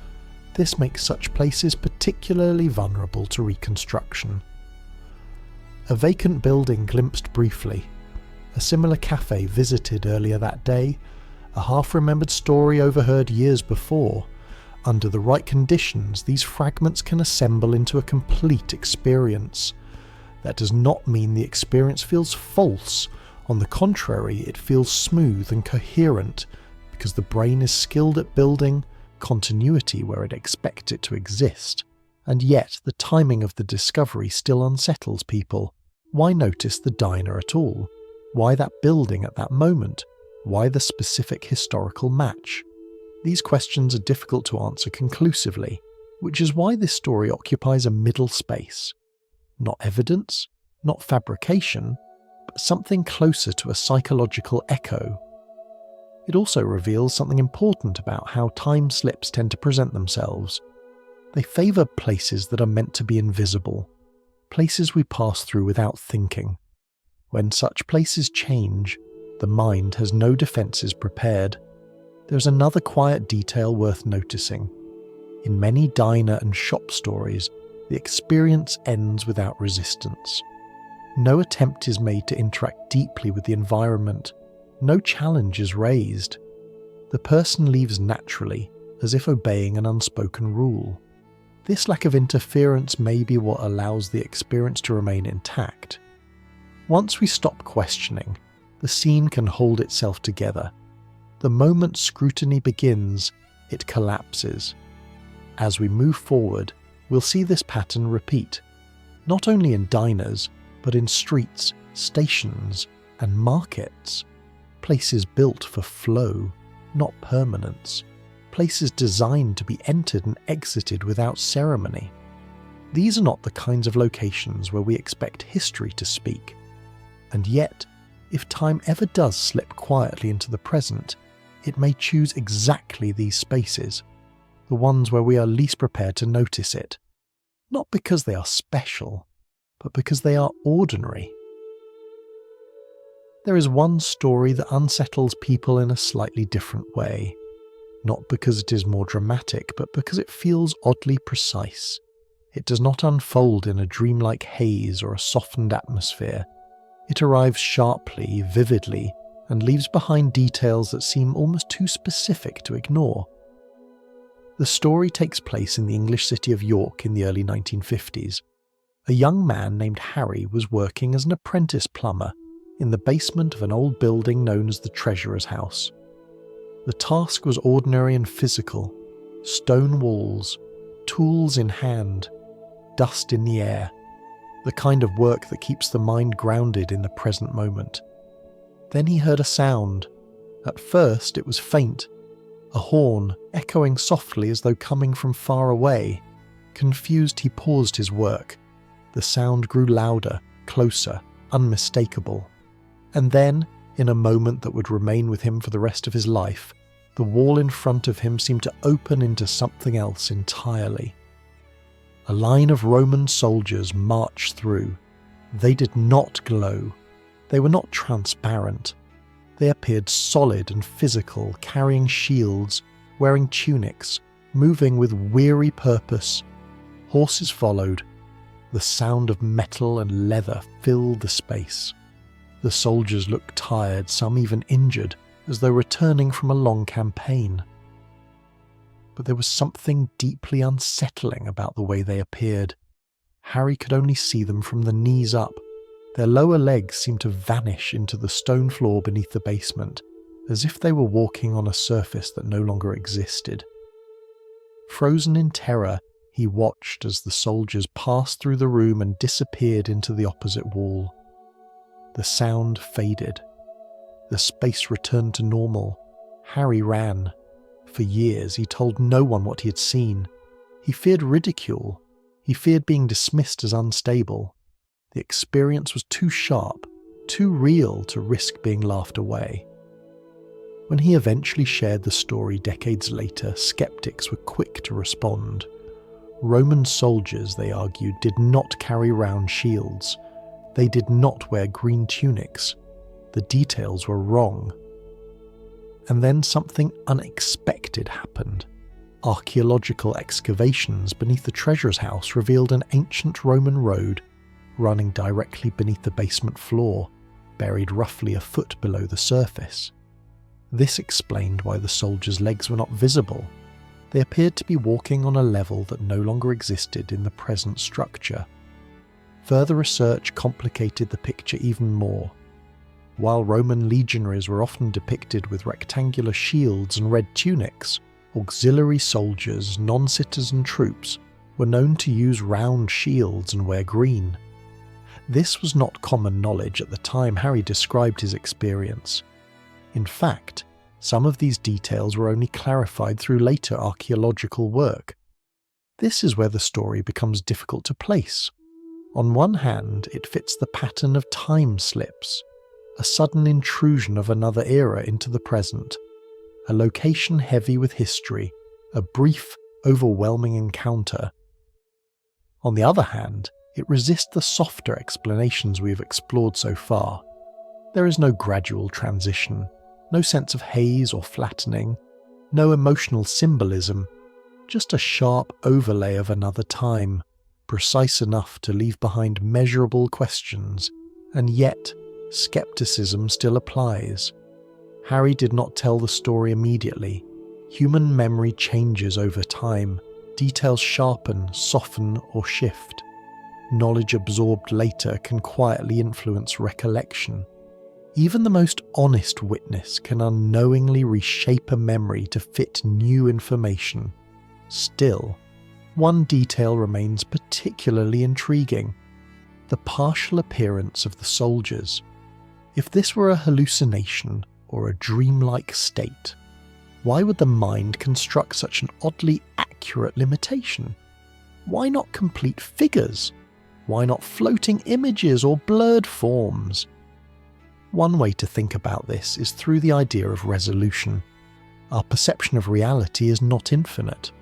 This makes such places particularly vulnerable to reconstruction. A vacant building glimpsed briefly. A similar cafe visited earlier that day. A half-remembered story overheard years before. Under the right conditions, these fragments can assemble into a complete experience. That does not mean the experience feels false. On the contrary, it feels smooth and coherent because the brain is skilled at building continuity where it expects it to exist. And yet, the timing of the discovery still unsettles people. Why notice the diner at all? Why that building at that moment? Why the specific historical match? These questions are difficult to answer conclusively, which is why this story occupies a middle space. Not evidence, not fabrication, but something closer to a psychological echo. It also reveals something important about how time slips tend to present themselves. They favour places that are meant to be invisible, places we pass through without thinking. When such places change, the mind has no defences prepared. There's another quiet detail worth noticing. In many diner and shop stories, the experience ends without resistance. No attempt is made to interact deeply with the environment. No challenge is raised. The person leaves naturally, as if obeying an unspoken rule. This lack of interference may be what allows the experience to remain intact. Once we stop questioning, the scene can hold itself together. The moment scrutiny begins, it collapses. As we move forward, we'll see this pattern repeat, not only in diners, but in streets, stations, and markets. Places built for flow, not permanence. place is designed to be entered and exited without ceremony. These are not the kinds of locations where we expect history to speak. And yet, if time ever does slip quietly into the present, it may choose exactly these spaces, the ones where we are least prepared to notice it, not because they are special, but because they are ordinary. There is one story that unsettles people in a slightly different way, not because it is more dramatic, but because it feels oddly precise. It does not unfold in a dreamlike haze or a softened atmosphere. It arrives sharply, vividly, and leaves behind details that seem almost too specific to ignore. The story takes place in the English city of York in the early 1950s. A young man named Harry was working as an apprentice plumber in the basement of an old building known as the Treasurer's House. The task was ordinary and physical: stone walls, tools in hand, dust in the air, the kind of work that keeps the mind grounded in the present moment. Then he heard a sound. At first it was faint, a horn echoing softly as though coming from far away. Confused, he paused his work. The sound grew louder, closer, unmistakable. And then, in a moment that would remain with him for the rest of his life, the wall in front of him seemed to open into something else entirely. A line of Roman soldiers marched through. They did not glow. They were not transparent. They appeared solid and physical, carrying shields, wearing tunics, moving with weary purpose. Horses followed. The sound of metal and leather filled the space. The soldiers looked tired, some even injured, as though returning from a long campaign. But there was something deeply unsettling about the way they appeared. Harry could only see them from the knees up. Their lower legs seemed to vanish into the stone floor beneath the basement, as if they were walking on a surface that no longer existed. Frozen in terror, he watched as the soldiers passed through the room and disappeared into the opposite wall. The sound faded. The space returned to normal. Harry ran. For years, he told no one what he had seen. He feared ridicule. He feared being dismissed as unstable. The experience was too sharp, too real to risk being laughed away. When he eventually shared the story decades later, skeptics were quick to respond. Roman soldiers, they argued, did not carry round shields. They did not wear green tunics. The details were wrong. And then something unexpected happened. Archaeological excavations beneath the Treasurer's House revealed an ancient Roman road running directly beneath the basement floor, buried roughly a foot below the surface. This explained why the soldiers' legs were not visible. They appeared to be walking on a level that no longer existed in the present structure. Further research complicated the picture even more. While Roman legionaries were often depicted with rectangular shields and red tunics, auxiliary soldiers, non-citizen troops, were known to use round shields and wear green. This was not common knowledge at the time Harry described his experience. In fact, some of these details were only clarified through later archaeological work. This is where the story becomes difficult to place. On one hand, it fits the pattern of time slips, a sudden intrusion of another era into the present, a location heavy with history, a brief, overwhelming encounter. On the other hand, it resists the softer explanations we have explored so far. There is no gradual transition, no sense of haze or flattening, no emotional symbolism, just a sharp overlay of another time, precise enough to leave behind measurable questions, and yet skepticism still applies. Harry did not tell the story immediately. Human memory changes over time. Details sharpen, soften, or shift. Knowledge absorbed later can quietly influence recollection. Even the most honest witness can unknowingly reshape a memory to fit new information. Still, one detail remains particularly intriguing: the partial appearance of the soldiers. If this were a hallucination or a dreamlike state, Why would the mind construct such an oddly accurate limitation? Why not complete figures? Why not floating images or blurred forms? One way to think about this is through the idea of resolution. Our perception of reality is not infinite.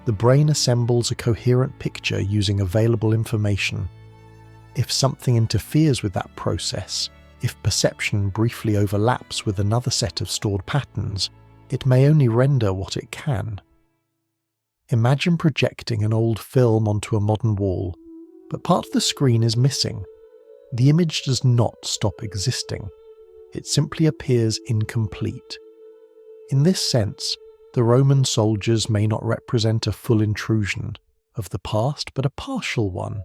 The brain assembles a coherent picture using available information. If something interferes with that process, if perception briefly overlaps with another set of stored patterns, it may only render what it can. Imagine projecting an old film onto a modern wall, but part of the screen is missing. The image does not stop existing. It simply appears incomplete. In this sense, the Roman soldiers may not represent a full intrusion of the past, but a partial one.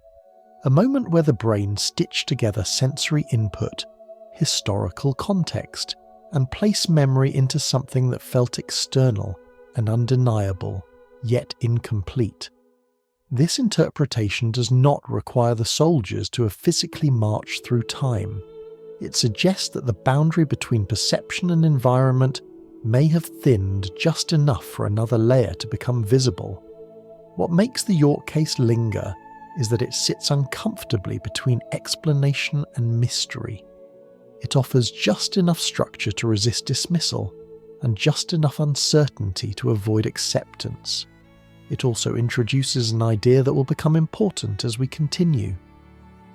A moment where the brain stitched together sensory input, historical context, and placed memory into something that felt external and undeniable, yet incomplete. This interpretation does not require the soldiers to have physically marched through time. It suggests that the boundary between perception and environment may have thinned just enough for another layer to become visible. What makes the York case linger is that it sits uncomfortably between explanation and mystery. It offers just enough structure to resist dismissal, and just enough uncertainty to avoid acceptance. It also introduces an idea that will become important as we continue.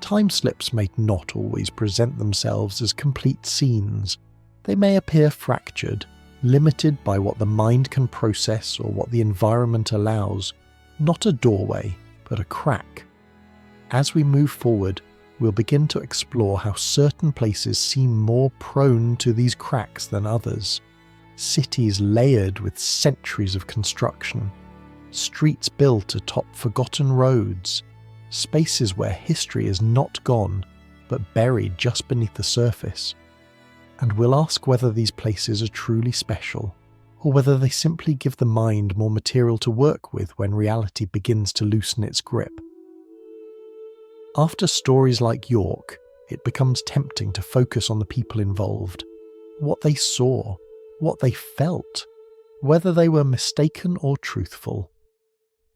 Time slips may not always present themselves as complete scenes. They may appear fractured, limited by what the mind can process or what the environment allows, not a doorway, but a crack. As we move forward, we'll begin to explore how certain places seem more prone to these cracks than others. Cities layered with centuries of construction, streets built atop forgotten roads, spaces where history is not gone, but buried just beneath the surface. And we'll ask whether these places are truly special, or whether they simply give the mind more material to work with when reality begins to loosen its grip. After stories like York, it becomes tempting to focus on the people involved, what they saw, what they felt, whether they were mistaken or truthful.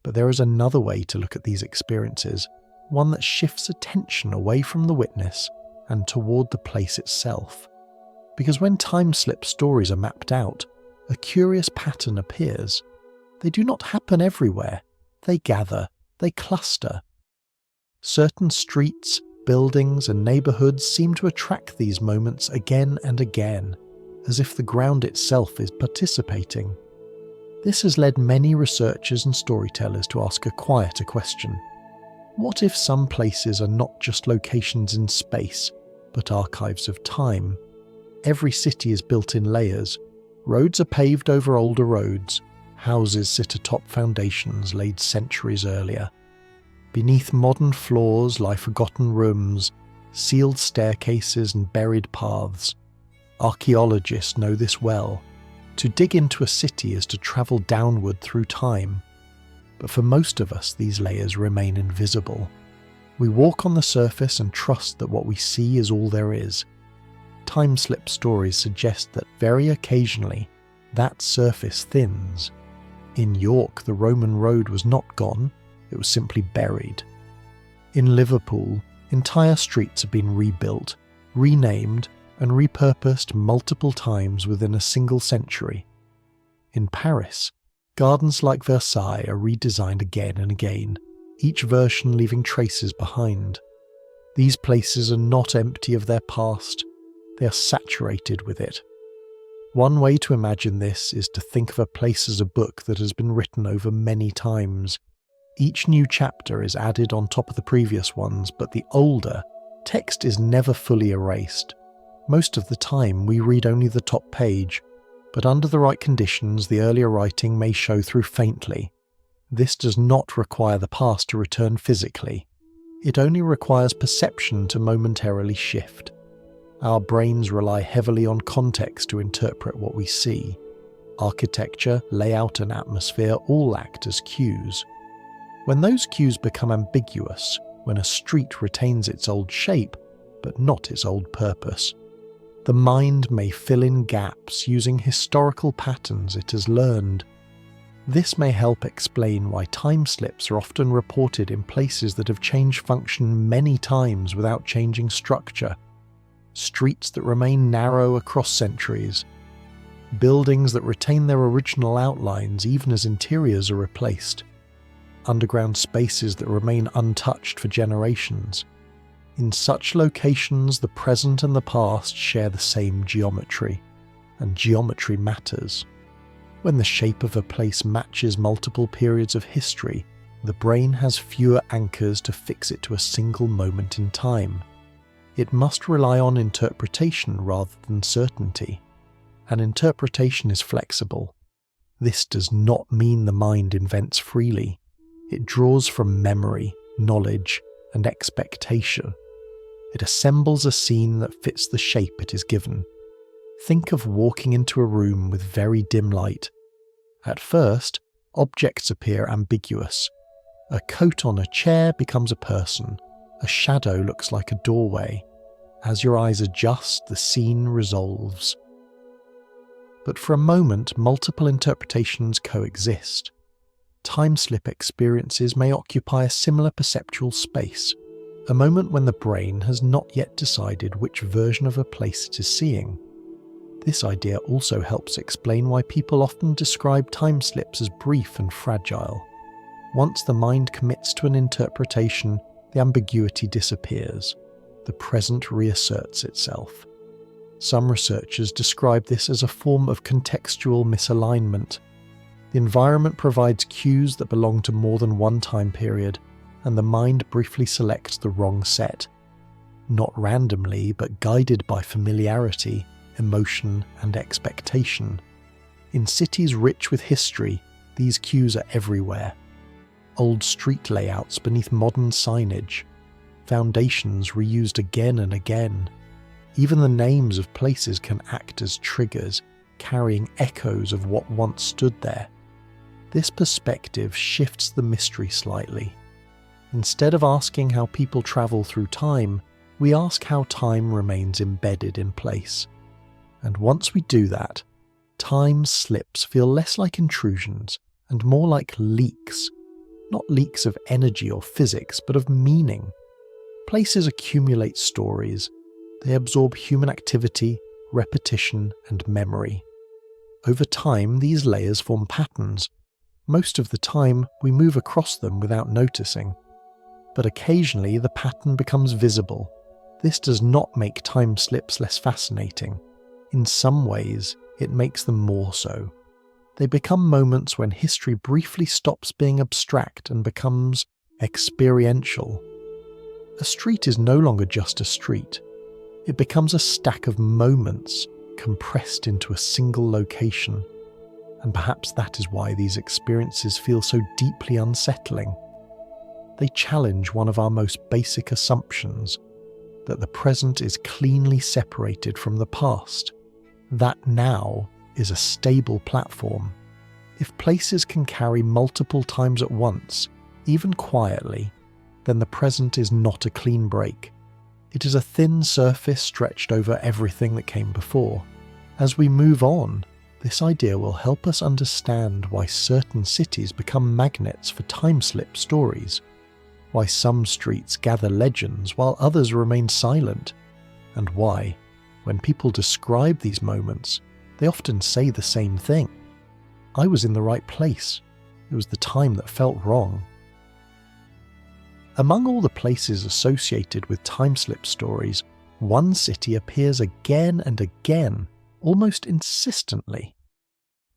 But there is another way to look at these experiences, one that shifts attention away from the witness and toward the place itself. Because when time-slip stories are mapped out, a curious pattern appears. They do not happen everywhere. They gather, they cluster. Certain streets, buildings, and neighbourhoods seem to attract these moments again and again, as if the ground itself is participating. This has led many researchers and storytellers to ask a quieter question. What if some places are not just locations in space, but archives of time? Every city is built in layers. Roads are paved over older roads. Houses sit atop foundations laid centuries earlier. Beneath modern floors lie forgotten rooms, sealed staircases and buried paths. Archaeologists know this well. To dig into a city is to travel downward through time. But for most of us, these layers remain invisible. We walk on the surface and trust that what we see is all there is. Time-slip stories suggest that very occasionally, that surface thins. In York, the Roman road was not gone, it was simply buried. In Liverpool, entire streets have been rebuilt, renamed, and repurposed multiple times within a single century. In Paris, gardens like Versailles are redesigned again and again, each version leaving traces behind. These places are not empty of their past, they are saturated with it. One way to imagine this is to think of a place as a book that has been written over many times. Each new chapter is added on top of the previous ones, but the older text is never fully erased. Most of the time we read only the top page, but under the right conditions the earlier writing may show through faintly. This does not require the past to return physically. It only requires perception to momentarily shift. Our brains rely heavily on context to interpret what we see. Architecture, layout and atmosphere all act as cues. When those cues become ambiguous, when a street retains its old shape, but not its old purpose, The mind may fill in gaps using historical patterns it has learned. This may help explain why time slips are often reported in places that have changed function many times without changing structure. Streets that remain narrow across centuries. Buildings that retain their original outlines even as interiors are replaced. Underground spaces that remain untouched for generations. In such locations, the present and the past share the same geometry, and geometry matters. When the shape of a place matches multiple periods of history, the brain has fewer anchors to fix it to a single moment in time. It must rely on interpretation rather than certainty. And interpretation is flexible. This does not mean the mind invents freely. It draws from memory, knowledge, and expectation. It assembles a scene that fits the shape it is given. Think of walking into a room with very dim light. At first, objects appear ambiguous. A coat on a chair becomes a person. A shadow looks like a doorway. As your eyes adjust, the scene resolves. But for a moment, multiple interpretations coexist. Time-slip experiences may occupy a similar perceptual space, a moment when the brain has not yet decided which version of a place it is seeing. This idea also helps explain why people often describe time slips as brief and fragile. Once the mind commits to an interpretation, the ambiguity disappears. The present reasserts itself. Some researchers describe this as a form of contextual misalignment. The environment provides cues that belong to more than one time period, and the mind briefly selects the wrong set. Not randomly, but guided by familiarity, emotion, and expectation. In cities rich with history, these cues are everywhere. Old street layouts beneath modern signage, foundations reused again and again. Even the names of places can act as triggers, carrying echoes of what once stood there. This perspective shifts the mystery slightly. Instead of asking how people travel through time, we ask how time remains embedded in place. And once we do that, time slips feel less like intrusions and more like leaks. Not leaks of energy or physics, but of meaning. Places accumulate stories. They absorb human activity, repetition, and memory. Over time, these layers form patterns. Most of the time, we move across them without noticing. But occasionally, the pattern becomes visible. This does not make time slips less fascinating. In some ways, it makes them more so. They become moments when history briefly stops being abstract and becomes experiential. A street is no longer just a street. It becomes a stack of moments compressed into a single location. And perhaps that is why these experiences feel so deeply unsettling. They challenge one of our most basic assumptions, that the present is cleanly separated from the past. That now is a stable platform. If places can carry multiple times at once, even quietly, then the present is not a clean break. It is a thin surface stretched over everything that came before. As we move on, this idea will help us understand why certain cities become magnets for time-slip stories, why some streets gather legends while others remain silent, and why, when people describe these moments, they often say the same thing. I was in the right place. It was the time that felt wrong. Among all the places associated with time-slip stories, one city appears again and again, almost insistently.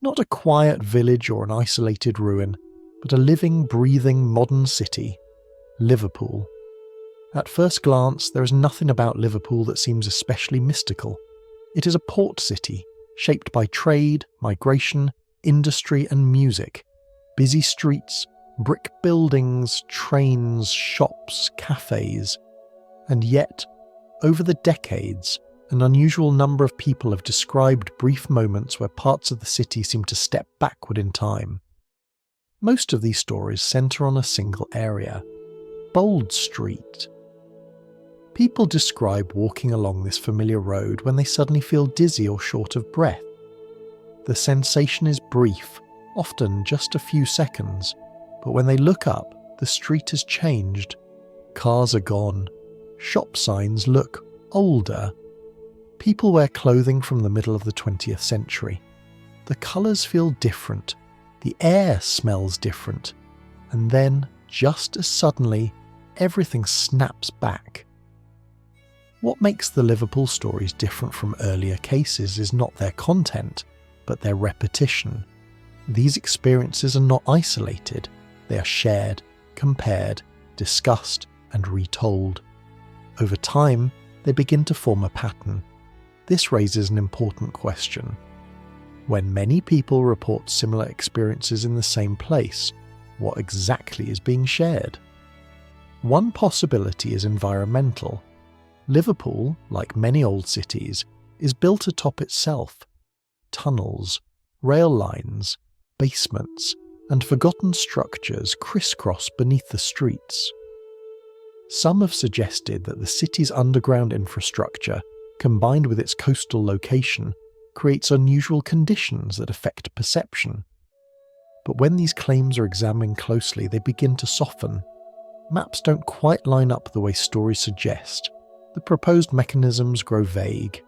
Not a quiet village or an isolated ruin, but a living, breathing modern city, Liverpool. At first glance, there is nothing about Liverpool that seems especially mystical. It is a port city, shaped by trade, migration, industry and music. Busy streets, brick buildings, trains, shops, cafes. And yet, over the decades, an unusual number of people have described brief moments where parts of the city seem to step backward in time. Most of these stories centre on a single area, Bold Street. People describe walking along this familiar road when they suddenly feel dizzy or short of breath. The sensation is brief, often just a few seconds, but when they look up, the street has changed. Cars are gone. Shop signs look older. People wear clothing from the middle of the 20th century. The colours feel different. The air smells different. And then, just as suddenly, everything snaps back. What makes the Liverpool stories different from earlier cases is not their content, but their repetition. These experiences are not isolated. They are shared, compared, discussed, and retold. Over time, they begin to form a pattern. This raises an important question. When many people report similar experiences in the same place, what exactly is being shared? One possibility is environmental. Liverpool, like many old cities, is built atop itself. Tunnels, rail lines, basements, and forgotten structures crisscross beneath the streets. Some have suggested that the city's underground infrastructure, combined with its coastal location, creates unusual conditions that affect perception. But when these claims are examined closely, they begin to soften. Maps don't quite line up the way stories suggest. The proposed mechanisms grow vague,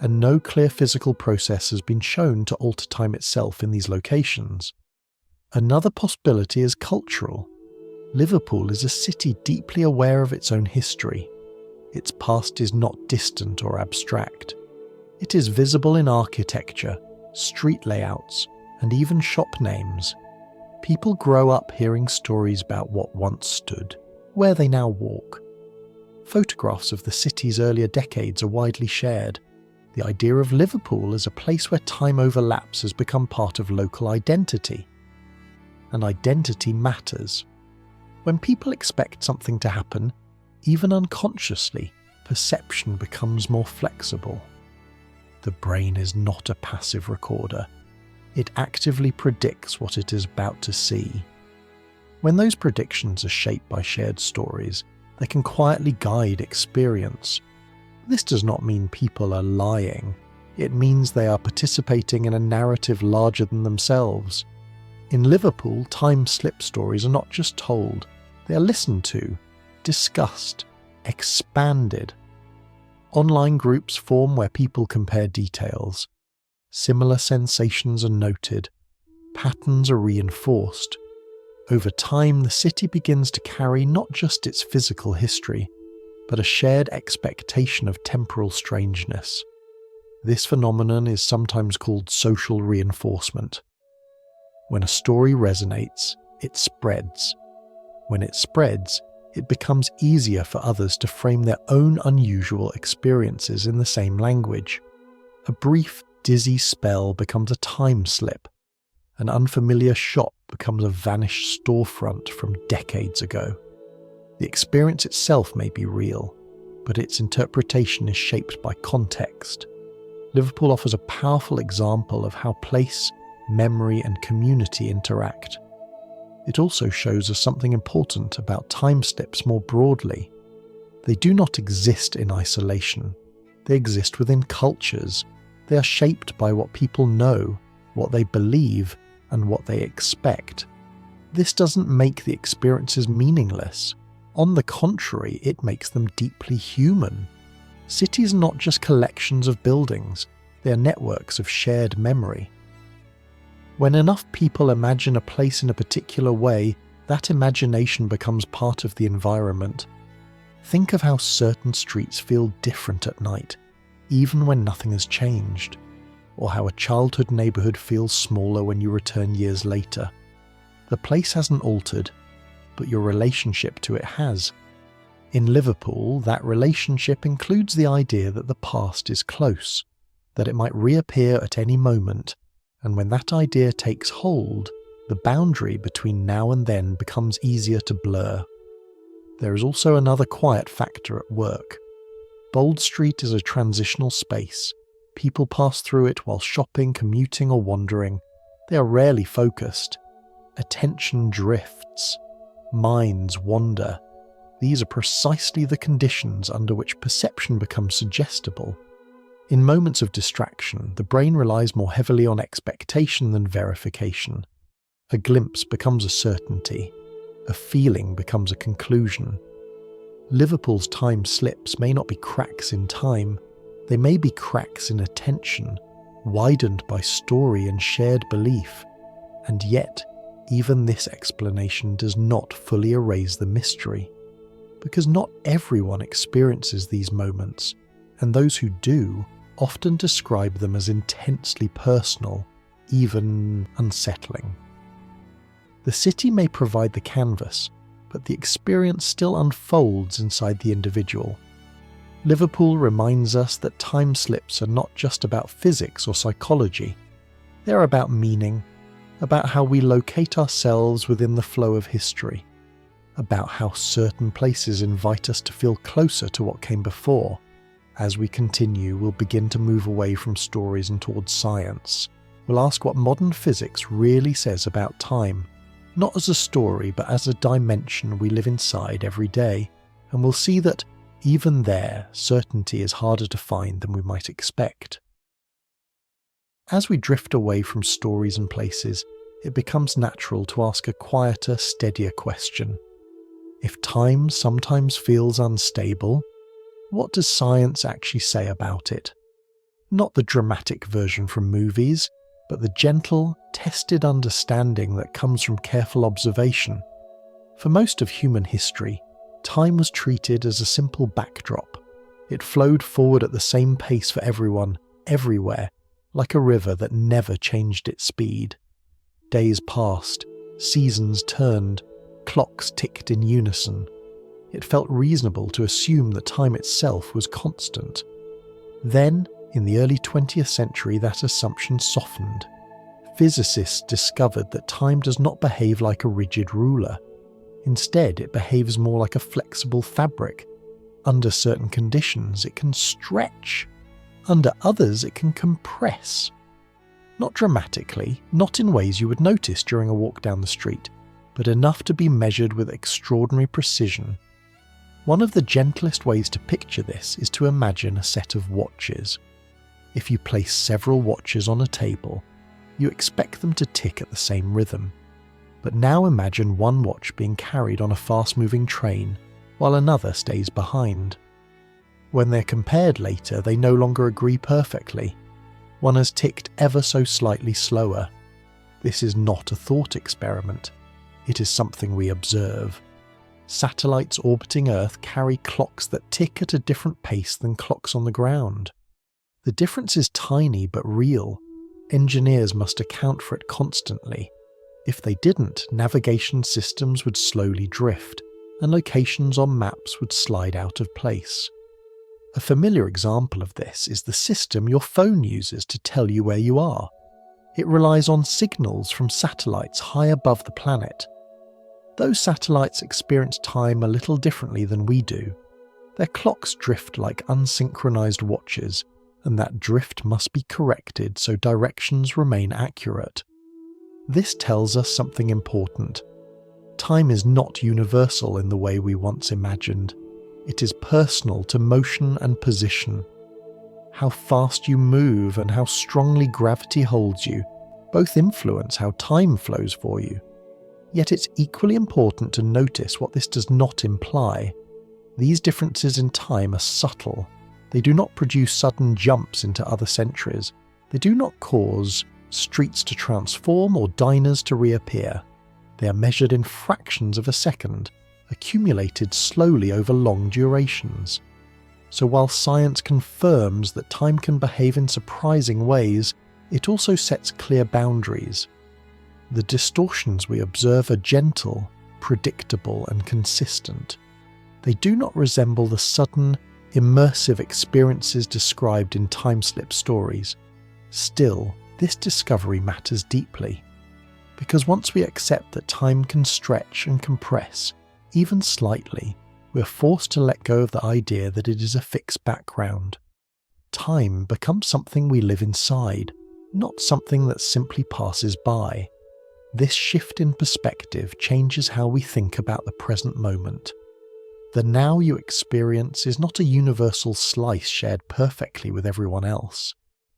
and no clear physical process has been shown to alter time itself in these locations. Another possibility is cultural. Liverpool is a city deeply aware of its own history. Its past is not distant or abstract. It is visible in architecture, street layouts, and even shop names. People grow up hearing stories about what once stood, where they now walk. Photographs of the city's earlier decades are widely shared. The idea of Liverpool as a place where time overlaps has become part of local identity. And identity matters. When people expect something to happen, even unconsciously, perception becomes more flexible. The brain is not a passive recorder. It actively predicts what it is about to see. When those predictions are shaped by shared stories, they can quietly guide experience. This does not mean people are lying. It means they are participating in a narrative larger than themselves. In Liverpool, time slip stories are not just told, they are listened to, discussed, expanded. Online groups form where people compare details. Similar sensations are noted. Patterns are reinforced. Over time, the city begins to carry not just its physical history, but a shared expectation of temporal strangeness. This phenomenon is sometimes called social reinforcement. When a story resonates, it spreads. When it spreads, it becomes easier for others to frame their own unusual experiences in the same language. A brief, dizzy spell becomes a time slip. An unfamiliar shop becomes a vanished storefront from decades ago. The experience itself may be real, but its interpretation is shaped by context. Liverpool offers a powerful example of how place, memory, and community interact. It also shows us something important about time slips more broadly. They do not exist in isolation. They exist within cultures. They are shaped by what people know, what they believe, and what they expect. This doesn't make the experiences meaningless. On the contrary, it makes them deeply human. Cities are not just collections of buildings, they are networks of shared memory. When enough people imagine a place in a particular way, that imagination becomes part of the environment. Think of how certain streets feel different at night, even when nothing has changed, or how a childhood neighbourhood feels smaller when you return years later. The place hasn't altered, but your relationship to it has. In Liverpool, that relationship includes the idea that the past is close, that it might reappear at any moment, and when that idea takes hold, the boundary between now and then becomes easier to blur. There is also another quiet factor at work. Bold Street is a transitional space. People pass through it while shopping, commuting, or wandering. They are rarely focused. Attention drifts. Minds wander. these are precisely the conditions under which perception becomes suggestible. In moments of distraction, the brain relies more heavily on expectation than verification. A glimpse becomes a certainty. A feeling becomes a conclusion. Liverpool's time slips may not be cracks in time, they may be cracks in attention, widened by story and shared belief. And yet, even this explanation does not fully erase the mystery. Because not everyone experiences these moments, and those who do often describe them as intensely personal, even unsettling. The city may provide the canvas, but the experience still unfolds inside the individual. Liverpool reminds us that time slips are not just about physics or psychology. They're about meaning, about how we locate ourselves within the flow of history, about how certain places invite us to feel closer to what came before. As we continue, we'll begin to move away from stories and towards science. We'll ask what modern physics really says about time, not as a story, but as a dimension we live inside every day, and we'll see that, even there, certainty is harder to find than we might expect. As we drift away from stories and places, it becomes natural to ask a quieter, steadier question. If time sometimes feels unstable, what does science actually say about it? Not the dramatic version from movies, but the gentle, tested understanding that comes from careful observation. For most of human history, time was treated as a simple backdrop. It flowed forward at the same pace for everyone, everywhere, like a river that never changed its speed. Days passed, seasons turned, clocks ticked in unison. It felt reasonable to assume that time itself was constant. Then, in the early 20th century, that assumption softened. Physicists discovered that time does not behave like a rigid ruler. Instead, it behaves more like a flexible fabric. Under certain conditions, it can stretch. Under others, it can compress. Not dramatically, not in ways you would notice during a walk down the street, but enough to be measured with extraordinary precision. One of the gentlest ways to picture this is to imagine a set of watches. If you place several watches on a table, you expect them to tick at the same rhythm. But now imagine one watch being carried on a fast-moving train, while another stays behind. When they're compared later, they no longer agree perfectly. One has ticked ever so slightly slower. This is not a thought experiment. It is something we observe. Satellites orbiting Earth carry clocks that tick at a different pace than clocks on the ground. The difference is tiny but real. Engineers must account for it constantly. If they didn't, navigation systems would slowly drift, and locations on maps would slide out of place. A familiar example of this is the system your phone uses to tell you where you are. It relies on signals from satellites high above the planet. Those satellites experience time a little differently than we do. Their clocks drift like unsynchronized watches, and that drift must be corrected so directions remain accurate. This tells us something important. Time is not universal in the way we once imagined. It is personal to motion and position. How fast you move and how strongly gravity holds you both influence how time flows for you. Yet it's equally important to notice what this does not imply. These differences in time are subtle. They do not produce sudden jumps into other centuries. They do not cause streets to transform or diners to reappear. They are measured in fractions of a second, accumulated slowly over long durations. So while science confirms that time can behave in surprising ways, it also sets clear boundaries. The distortions we observe are gentle, predictable, and consistent. They do not resemble the sudden, immersive experiences described in time-slip stories. Still, this discovery matters deeply, because once we accept that time can stretch and compress, even slightly, we're forced to let go of the idea that it is a fixed background. Time becomes something we live inside, not something that simply passes by. This shift in perspective changes how we think about the present moment. The now you experience is not a universal slice shared perfectly with everyone else.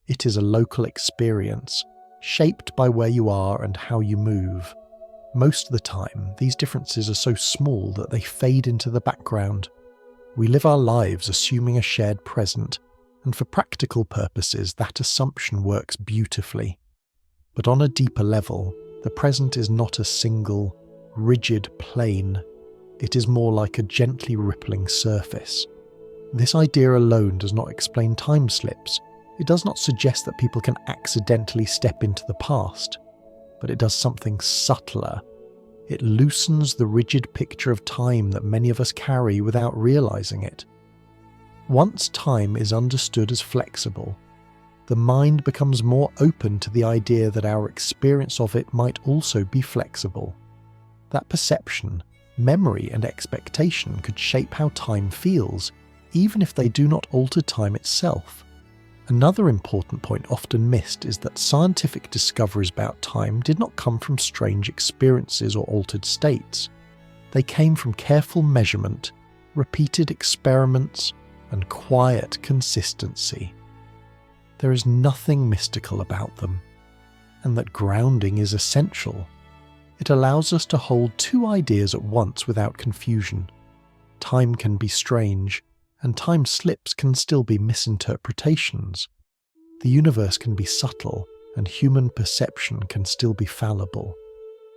It is a local experience, shaped by where you are and how you move. Most of the time, these differences are so small that they fade into the background. We live our lives assuming a shared present, and for practical purposes, that assumption works beautifully. But on a deeper level, the present is not a single, rigid plane. It is more like a gently rippling surface. This idea alone does not explain time slips. It does not suggest that people can accidentally step into the past. But it does something subtler. It loosens the rigid picture of time that many of us carry without realizing it. Once time is understood as flexible, the mind becomes more open to the idea that our experience of it might also be flexible. That perception, memory, and expectation could shape how time feels, even if they do not alter time itself. Another important point often missed is that scientific discoveries about time did not come from strange experiences or altered states. They came from careful measurement, repeated experiments, and quiet consistency. There is nothing mystical about them, and that grounding is essential. It allows us to hold two ideas at once without confusion. Time can be strange, and time slips can still be misinterpretations. The universe can be subtle, and human perception can still be fallible.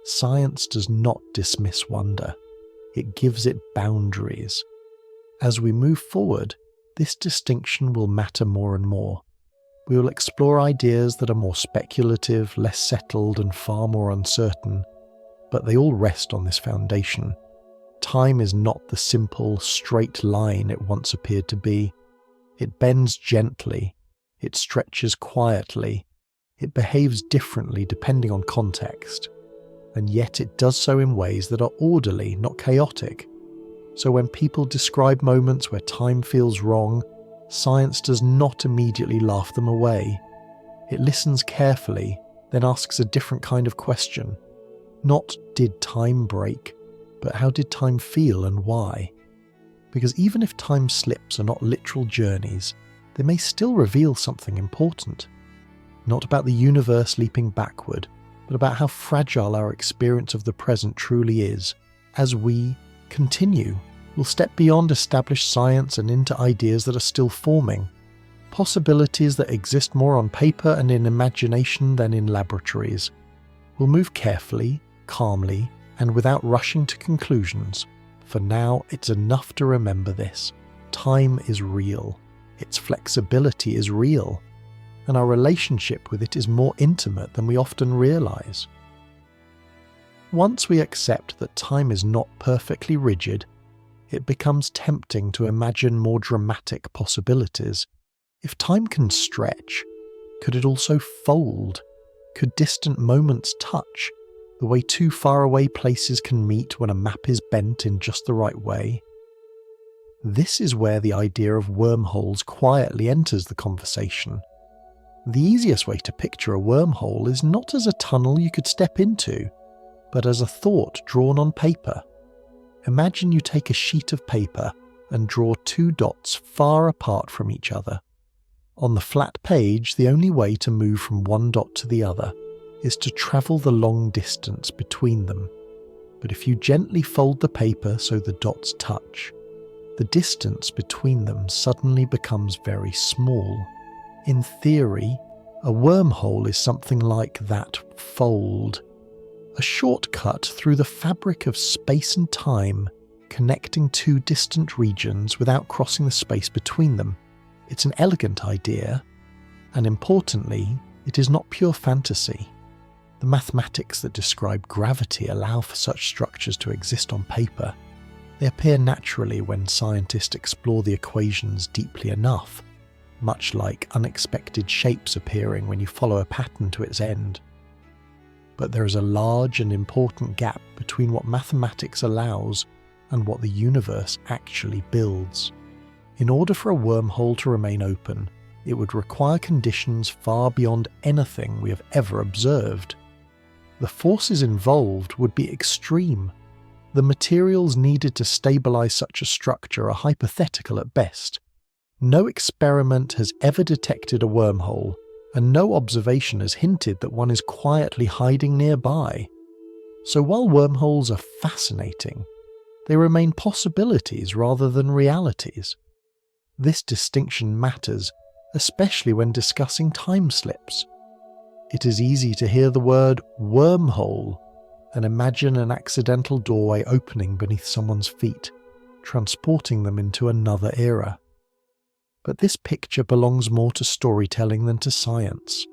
Science does not dismiss wonder. It gives it boundaries. As we move forward, this distinction will matter more and more. We will explore ideas that are more speculative, less settled, and far more uncertain, but they all rest on this foundation. Time is not the simple, straight line it once appeared to be. It bends gently, it stretches quietly, it behaves differently depending on context, and yet it does so in ways that are orderly, not chaotic. So when people describe moments where time feels wrong, science does not immediately laugh them away. It listens carefully, then asks a different kind of question. Not, did time break? But how did time feel and why? Because even if time slips are not literal journeys, they may still reveal something important. Not about the universe leaping backward, but about how fragile our experience of the present truly is. As we continue, we'll step beyond established science and into ideas that are still forming. Possibilities that exist more on paper and in imagination than in laboratories. We'll move carefully, calmly, and without rushing to conclusions. For now, it's enough to remember this. Time is real. Its flexibility is real. And our relationship with it is more intimate than we often realize. Once we accept that time is not perfectly rigid, it becomes tempting to imagine more dramatic possibilities. If time can stretch, could it also fold? Could distant moments touch? The way two faraway places can meet when a map is bent in just the right way. This is where the idea of wormholes quietly enters the conversation. The easiest way to picture a wormhole is not as a tunnel you could step into, but as a thought drawn on paper. Imagine you take a sheet of paper and draw two dots far apart from each other. On the flat page, the only way to move from one dot to the other is to travel the long distance between them. But if you gently fold the paper so the dots touch, the distance between them suddenly becomes very small. In theory, a wormhole is something like that fold, a shortcut through the fabric of space and time, connecting two distant regions without crossing the space between them. It's an elegant idea, and importantly, it is not pure fantasy. The mathematics that describe gravity allow for such structures to exist on paper. They appear naturally when scientists explore the equations deeply enough, much like unexpected shapes appearing when you follow a pattern to its end. But there is a large and important gap between what mathematics allows and what the universe actually builds. In order for a wormhole to remain open, it would require conditions far beyond anything we have ever observed. The forces involved would be extreme. The materials needed to stabilize such a structure are hypothetical at best. No experiment has ever detected a wormhole, and no observation has hinted that one is quietly hiding nearby. So while wormholes are fascinating, they remain possibilities rather than realities. This distinction matters, especially when discussing time slips. It is easy to hear the word wormhole and imagine an accidental doorway opening beneath someone's feet, transporting them into another era. But this picture belongs more to storytelling than to science.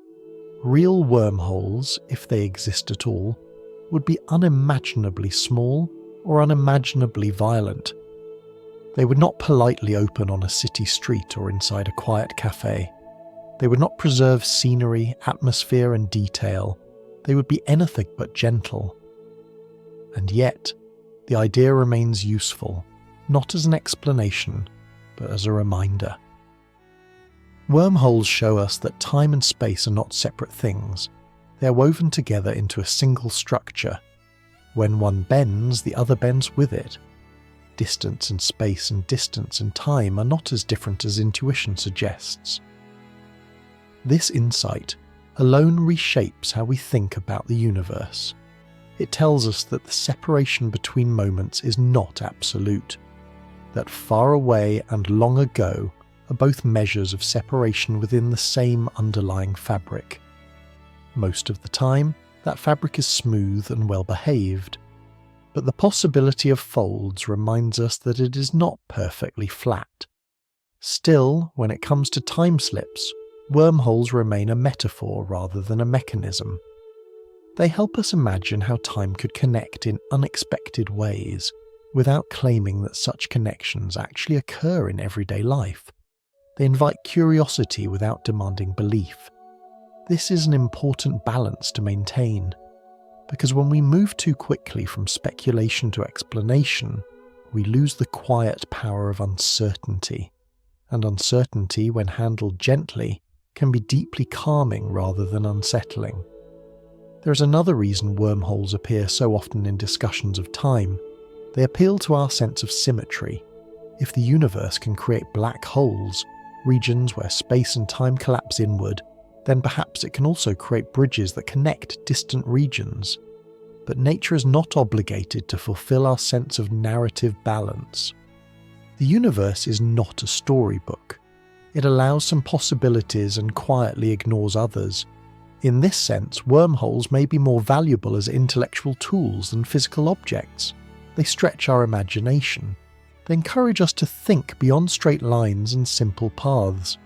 Real wormholes, if they exist at all, would be unimaginably small or unimaginably violent. They would not politely open on a city street or inside a quiet cafe. They would not preserve scenery, atmosphere, and detail. They would be anything but gentle. And yet, the idea remains useful, not as an explanation, but as a reminder. Wormholes show us that time and space are not separate things. They are woven together into a single structure. When one bends, the other bends with it. Distance and space and distance and time are not as different as intuition suggests. This insight alone reshapes how we think about the universe. It tells us that the separation between moments is not absolute, that far away and long ago are both measures of separation within the same underlying fabric. Most of the time, that fabric is smooth and well behaved, but the possibility of folds reminds us that it is not perfectly flat. Still, when it comes to time slips, wormholes remain a metaphor rather than a mechanism. They help us imagine how time could connect in unexpected ways, without claiming that such connections actually occur in everyday life. They invite curiosity without demanding belief. This is an important balance to maintain, because when we move too quickly from speculation to explanation, we lose the quiet power of uncertainty. And uncertainty, when handled gently, can be deeply calming rather than unsettling. There is another reason wormholes appear so often in discussions of time. They appeal to our sense of symmetry. If the universe can create black holes, regions where space and time collapse inward, then perhaps it can also create bridges that connect distant regions. But nature is not obligated to fulfill our sense of narrative balance. The universe is not a storybook. It allows some possibilities and quietly ignores others. In this sense, wormholes may be more valuable as intellectual tools than physical objects. They stretch our imagination. They encourage us to think beyond straight lines and simple paths.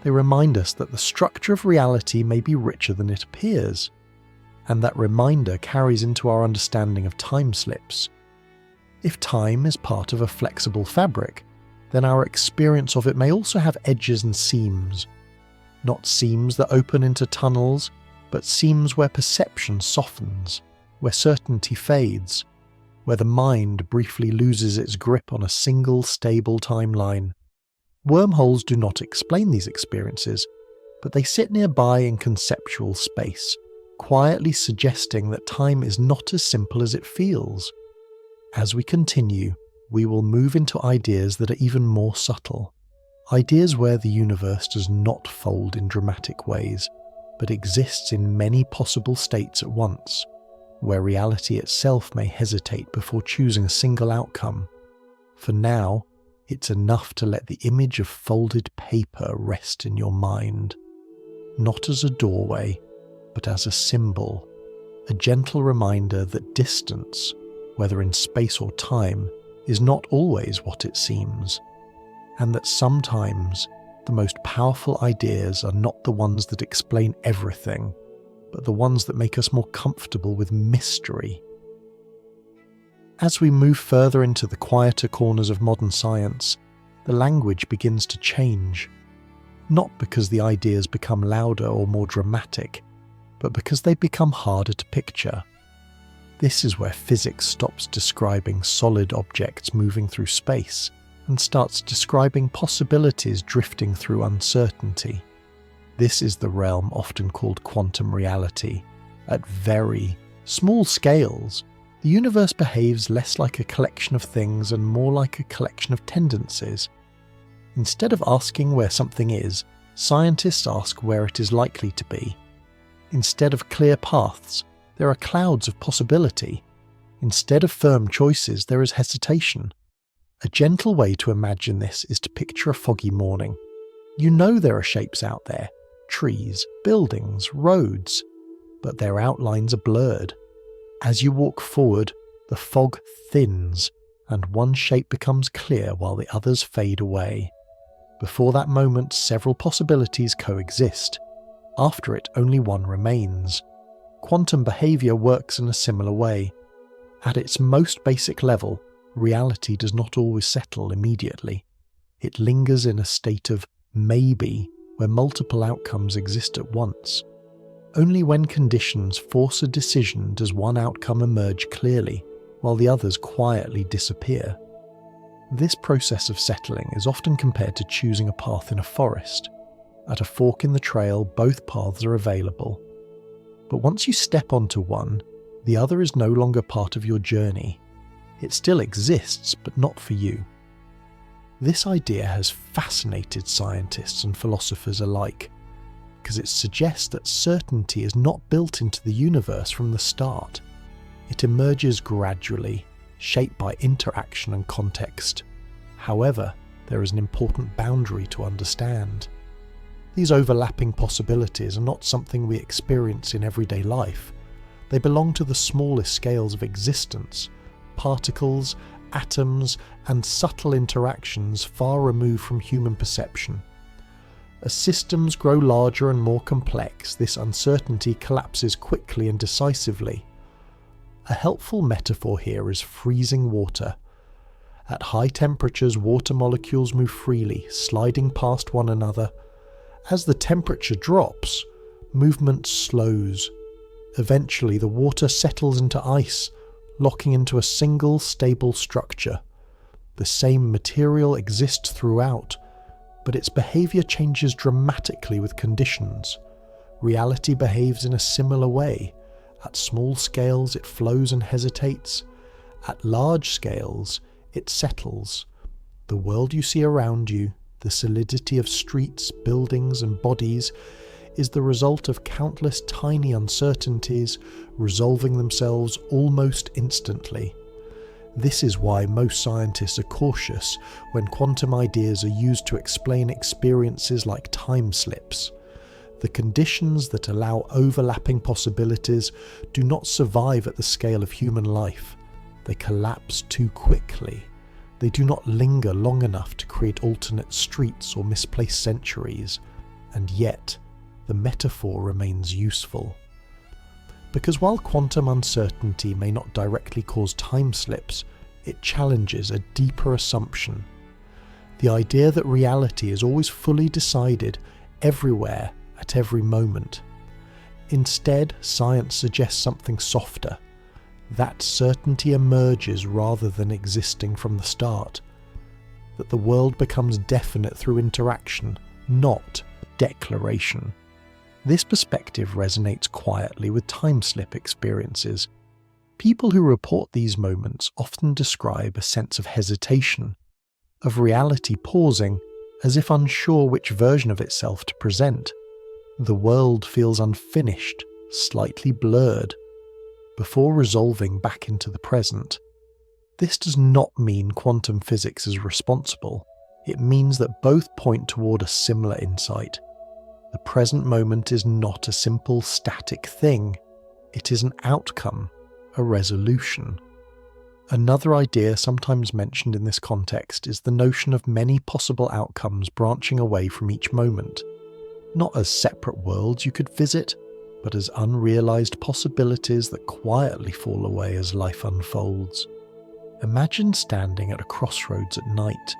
They remind us that the structure of reality may be richer than it appears. And that reminder carries into our understanding of time slips. If time is part of a flexible fabric, then our experience of it may also have edges and seams. Not seams that open into tunnels, but seams where perception softens, where certainty fades, where the mind briefly loses its grip on a single stable timeline. Wormholes do not explain these experiences, but they sit nearby in conceptual space, quietly suggesting that time is not as simple as it feels. As we continue, we will move into ideas that are even more subtle, ideas where the universe does not fold in dramatic ways, but exists in many possible states at once, where reality itself may hesitate before choosing a single outcome. For now, it's enough to let the image of folded paper rest in your mind, not as a doorway, but as a symbol, a gentle reminder that distance, whether in space or time, is not always what it seems, and that sometimes the most powerful ideas are not the ones that explain everything, but the ones that make us more comfortable with mystery. As we move further into the quieter corners of modern science, the language begins to change, not because the ideas become louder or more dramatic, but because they become harder to picture. This is where physics stops describing solid objects moving through space and starts describing possibilities drifting through uncertainty. This is the realm often called quantum reality. At very small scales, The universe behaves less like a collection of things and more like a collection of tendencies. Instead of asking where something is, scientists ask where it is likely to be. Instead of clear paths, there are clouds of possibility. Instead of firm choices, there is hesitation. A gentle way to imagine this is to picture a foggy morning. You know there are shapes out there, trees, buildings, roads, but their outlines are blurred. As you walk forward, the fog thins, and one shape becomes clear while the others fade away. Before that moment, several possibilities coexist. After it, only one remains. Quantum behaviour works in a similar way. At its most basic level, reality does not always settle immediately. It lingers in a state of maybe, where multiple outcomes exist at once. Only when conditions force a decision does one outcome emerge clearly, while the others quietly disappear. This process of settling is often compared to choosing a path in a forest. At a fork in the trail, both paths are available. But once you step onto one, the other is no longer part of your journey. It still exists, but not for you. This idea has fascinated scientists and philosophers alike, because it suggests that certainty is not built into the universe from the start. It emerges gradually, shaped by interaction and context. However, there is an important boundary to understand. These overlapping possibilities are not something we experience in everyday life. They belong to the smallest scales of existence, particles, atoms, and subtle interactions far removed from human perception. As systems grow larger and more complex, this uncertainty collapses quickly and decisively. A helpful metaphor here is freezing water. At high temperatures, water molecules move freely, sliding past one another. As the temperature drops, movement slows. Eventually, the water settles into ice, locking into a single, stable structure. The same material exists throughout, but its behaviour changes dramatically with conditions. Reality behaves in a similar way. At small scales, it flows and hesitates. At large scales, it settles. The world you see around you, the solidity of streets, buildings, and bodies, is the result of countless tiny uncertainties resolving themselves almost instantly. This is why most scientists are cautious when quantum ideas are used to explain experiences like time slips. The conditions that allow overlapping possibilities do not survive at the scale of human life. They collapse too quickly. They do not linger long enough to create alternate streets or misplaced centuries. And yet, the metaphor remains useful. Because while quantum uncertainty may not directly cause time slips, it challenges a deeper assumption. The idea that reality is always fully decided, everywhere, at every moment. Instead, science suggests something softer. That certainty emerges rather than existing from the start. That the world becomes definite through interaction, not declaration. This perspective resonates quietly with time-slip experiences. People who report these moments often describe a sense of hesitation, of reality pausing, as if unsure which version of itself to present. The world feels unfinished, slightly blurred, before resolving back into the present. This does not mean quantum physics is responsible. It means that both point toward a similar insight. The present moment is not a simple static thing. It is an outcome, a resolution. Another idea sometimes mentioned in this context is the notion of many possible outcomes branching away from each moment, not as separate worlds you could visit, but as unrealized possibilities that quietly fall away as life unfolds. Imagine standing at a crossroads at night.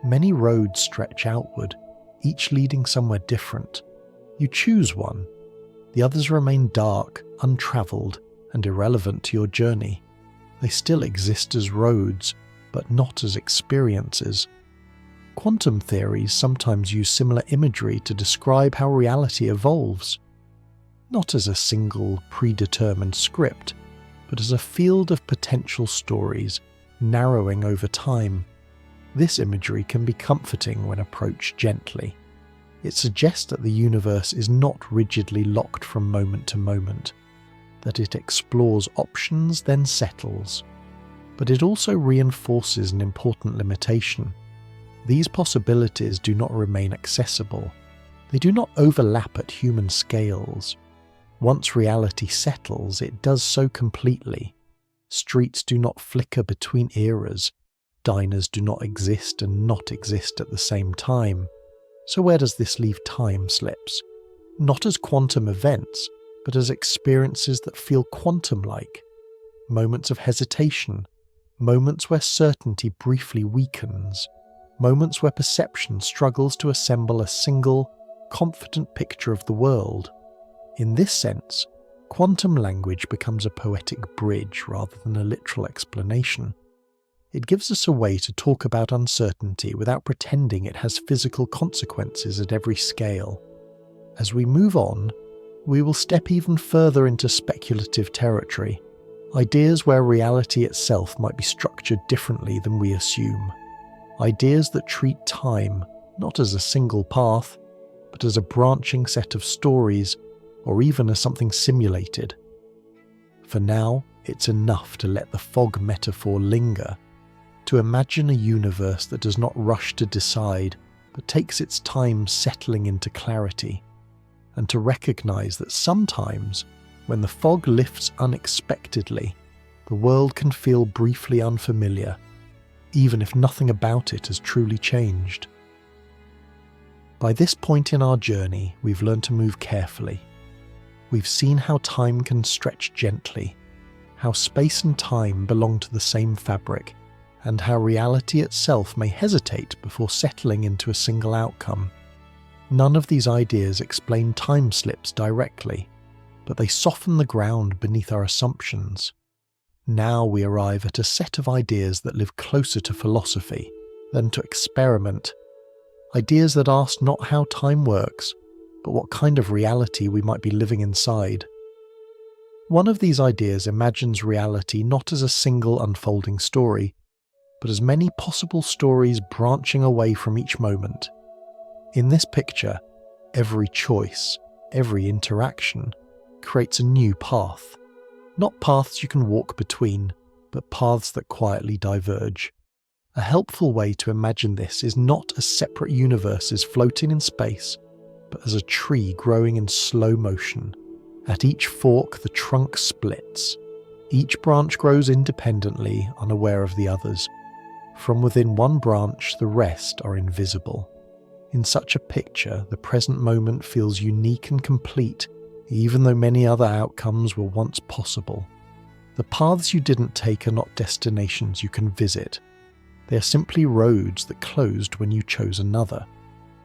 Many roads stretch outward, each leading somewhere different. You choose one. The others remain dark, untravelled, and irrelevant to your journey. They still exist as roads, but not as experiences. Quantum theories sometimes use similar imagery to describe how reality evolves. Not as a single, predetermined script, but as a field of potential stories narrowing over time. This imagery can be comforting when approached gently. It suggests that the universe is not rigidly locked from moment to moment, that it explores options then settles. But it also reinforces an important limitation. These possibilities do not remain accessible. They do not overlap at human scales. Once reality settles, it does so completely. Streets do not flicker between eras. Diners do not exist and not exist at the same time. So where does this leave time slips? Not as quantum events, but as experiences that feel quantum-like. Moments of hesitation, moments where certainty briefly weakens, moments where perception struggles to assemble a single, confident picture of the world. In this sense, quantum language becomes a poetic bridge rather than a literal explanation. It gives us a way to talk about uncertainty without pretending it has physical consequences at every scale. As we move on, we will step even further into speculative territory, ideas where reality itself might be structured differently than we assume. Ideas that treat time not as a single path, but as a branching set of stories, or even as something simulated. For now, it's enough to let the fog metaphor linger, to imagine a universe that does not rush to decide, but takes its time settling into clarity, and to recognize that sometimes, when the fog lifts unexpectedly, the world can feel briefly unfamiliar, even if nothing about it has truly changed. By this point in our journey, we've learned to move carefully. We've seen how time can stretch gently, how space and time belong to the same fabric, and how reality itself may hesitate before settling into a single outcome. None of these ideas explain time slips directly, but they soften the ground beneath our assumptions. Now we arrive at a set of ideas that live closer to philosophy than to experiment. Ideas that ask not how time works, but what kind of reality we might be living inside. One of these ideas imagines reality not as a single unfolding story, but as many possible stories branching away from each moment. In this picture, every choice, every interaction, creates a new path. Not paths you can walk between, but paths that quietly diverge. A helpful way to imagine this is not as separate universes floating in space, but as a tree growing in slow motion. At each fork, the trunk splits. Each branch grows independently, unaware of the others. From within one branch, the rest are invisible. In such a picture, the present moment feels unique and complete, even though many other outcomes were once possible. The paths you didn't take are not destinations you can visit. They are simply roads that closed when you chose another.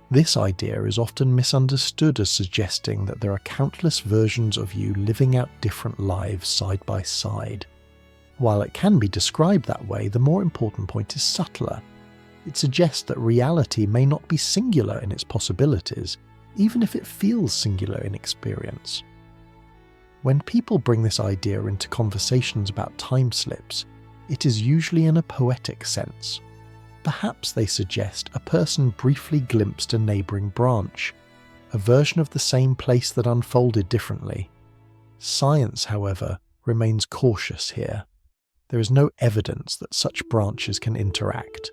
This idea is often misunderstood as suggesting that there are countless versions of you living out different lives side by side. While it can be described that way, the more important point is subtler. It suggests that reality may not be singular in its possibilities, even if it feels singular in experience. When people bring this idea into conversations about time slips, it is usually in a poetic sense. Perhaps they suggest a person briefly glimpsed a neighbouring branch, a version of the same place that unfolded differently. Science, however, remains cautious here. There is no evidence that such branches can interact,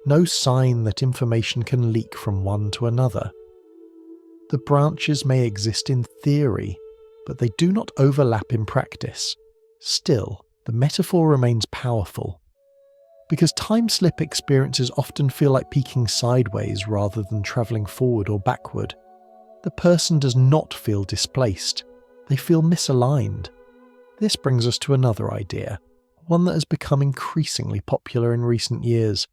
no sign that information can leak from one to another. The branches may exist in theory, but they do not overlap in practice. Still, the metaphor remains powerful. Because time slip experiences often feel like peeking sideways rather than travelling forward or backward. The person does not feel displaced, they feel misaligned. This brings us to another idea, one that has become increasingly popular in recent years.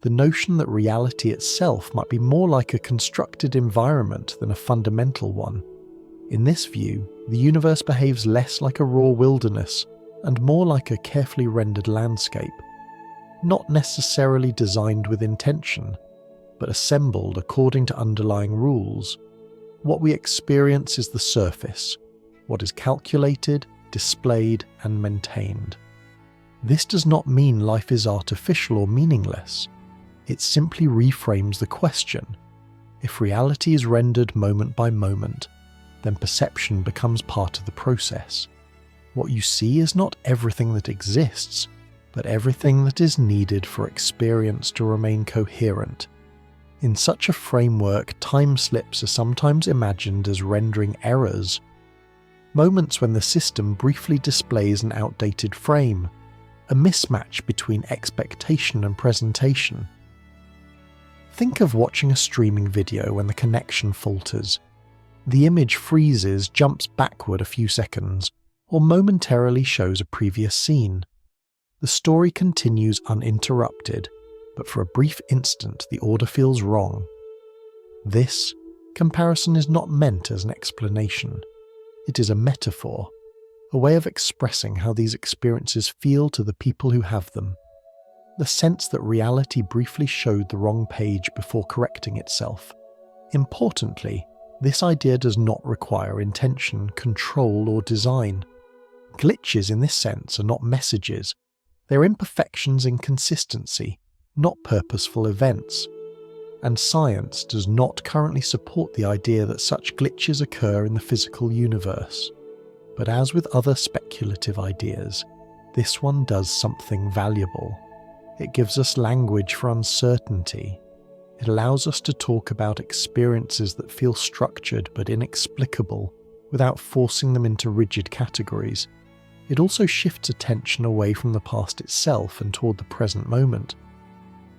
The notion that reality itself might be more like a constructed environment than a fundamental one. In this view, the universe behaves less like a raw wilderness and more like a carefully rendered landscape. Not necessarily designed with intention, but assembled according to underlying rules. What we experience is the surface, what is calculated, displayed and maintained. This does not mean life is artificial or meaningless. It simply reframes the question. If reality is rendered moment by moment, then perception becomes part of the process. What you see is not everything that exists, but everything that is needed for experience to remain coherent. In such a framework, time slips are sometimes imagined as rendering errors, moments when the system briefly displays an outdated frame, a mismatch between expectation and presentation. Think of watching a streaming video when the connection falters. The image freezes, jumps backward a few seconds, or momentarily shows a previous scene. The story continues uninterrupted, but for a brief instant the order feels wrong. This comparison is not meant as an explanation. It is a metaphor, a way of expressing how these experiences feel to the people who have them. The sense that reality briefly showed the wrong page before correcting itself. Importantly, this idea does not require intention, control, or design. Glitches in this sense are not messages. They are imperfections in consistency, not purposeful events. And science does not currently support the idea that such glitches occur in the physical universe. But as with other speculative ideas, this one does something valuable. It gives us language for uncertainty. It allows us to talk about experiences that feel structured but inexplicable, without forcing them into rigid categories. It also shifts attention away from the past itself and toward the present moment.